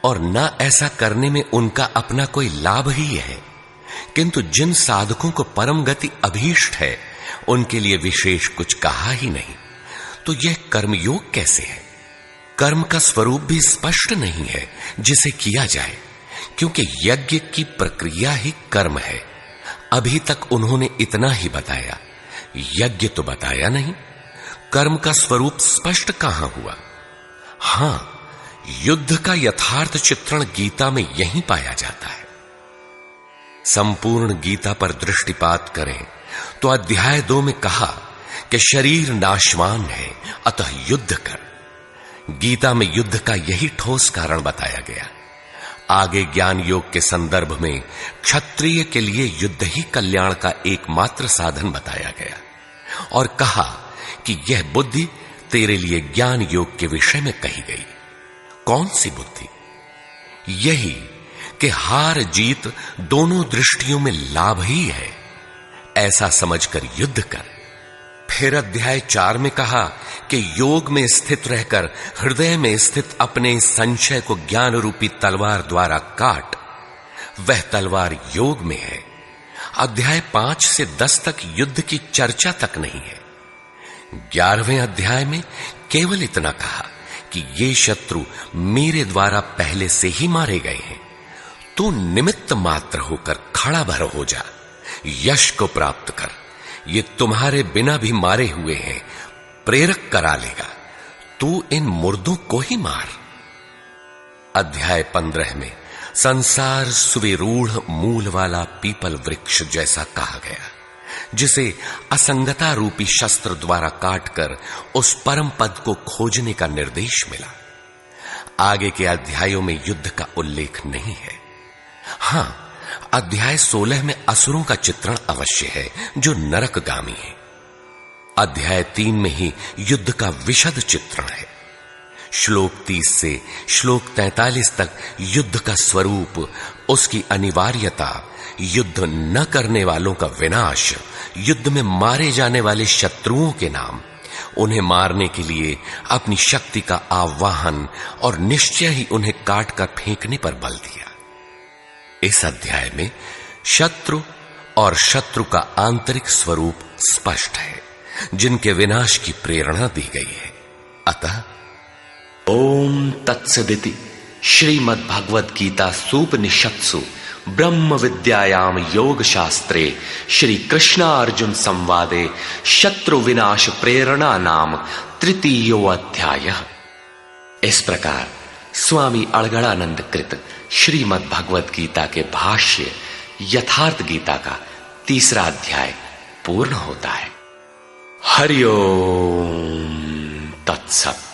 और न ऐसा करने में उनका अपना कोई लाभ ही है। किंतु जिन साधकों को परम गति अभीष्ट है, उनके लिए विशेष कुछ कहा ही नहीं। तो यह कर्मयोग कैसे है? कर्म का स्वरूप भी स्पष्ट नहीं है जिसे किया जाए, क्योंकि यज्ञ की प्रक्रिया ही कर्म है। अभी तक उन्होंने इतना ही बताया, यज्ञ तो बताया नहीं। कर्म का स्वरूप स्पष्ट कहां हुआ? हां, युद्ध का यथार्थ चित्रण गीता में यहीं पाया जाता है। संपूर्ण गीता पर दृष्टिपात करें तो अध्याय 2 में कहा कि शरीर नाशवान है, अतः युद्ध कर। गीता में युद्ध का यही ठोस कारण बताया गया। आगे ज्ञान योग के संदर्भ में क्षत्रिय के लिए युद्ध ही कल्याण का एकमात्र साधन बताया गया, और कहा कि यह बुद्धि तेरे लिए ज्ञान योग के विषय में कही गई। कौन सी बुद्धि? यही कि हार जीत दोनों दृष्टियों में लाभ ही है, ऐसा समझकर युद्ध कर। फिर अध्याय 4 में कहा कि योग में स्थित रहकर हृदय में स्थित अपने संशय को ज्ञान रूपी तलवार द्वारा काट। वह तलवार योग में है। अध्याय 5 से 10 तक युद्ध की चर्चा तक नहीं है। 11वें अध्याय में केवल इतना कहा कि ये शत्रु मेरे द्वारा पहले से ही मारे गए हैं। तू निमित्त मात्र होकर खड़ा भर हो जा, यश को प्राप्त कर। ये तुम्हारे बिना भी मारे हुए हैं, प्रेरक करा लेगा। तू इन मुर्दों को ही मार। अध्याय 15 में संसार सुविरूढ़ मूल वाला पीपल वृक्ष जैसा कहा गया, जिसे असंगता रूपी शस्त्र द्वारा काटकर उस परम पद को खोजने का निर्देश मिला। आगे के अध्यायों में युद्ध का उल्लेख नहीं है। हां, अध्याय 16 में असुरों का चित्रण अवश्य है, जो नरकगामी है। अध्याय 3 में ही युद्ध का विशद चित्रण है। श्लोक 30 से श्लोक 43 तक युद्ध का स्वरूप, उसकी अनिवार्यता, युद्ध न करने वालों का विनाश, युद्ध में मारे जाने वाले शत्रुओं के नाम, उन्हें मारने के लिए अपनी शक्ति का आह्वान और निश्चय ही उन्हें काट कर फेंकने पर बल दिया। इस अध्याय में शत्रु और शत्रु का आंतरिक स्वरूप स्पष्ट है, जिनके विनाश की प्रेरणा दी गई है। अतः ओम तत्सदिति श्रीमद्भगवद गीता सूपनिषत्सु ब्रह्म विद्यायाम योग शास्त्रे श्री कृष्णार्जुन संवादे शत्रु विनाश प्रेरणा नाम तृतीयो अध्याय। इस प्रकार स्वामी अड़गड़ानंद कृत श्रीमद् भगवद गीता के भाष्य यथार्थ गीता का 3रा अध्याय पूर्ण होता है। हरि ओम तत्सत।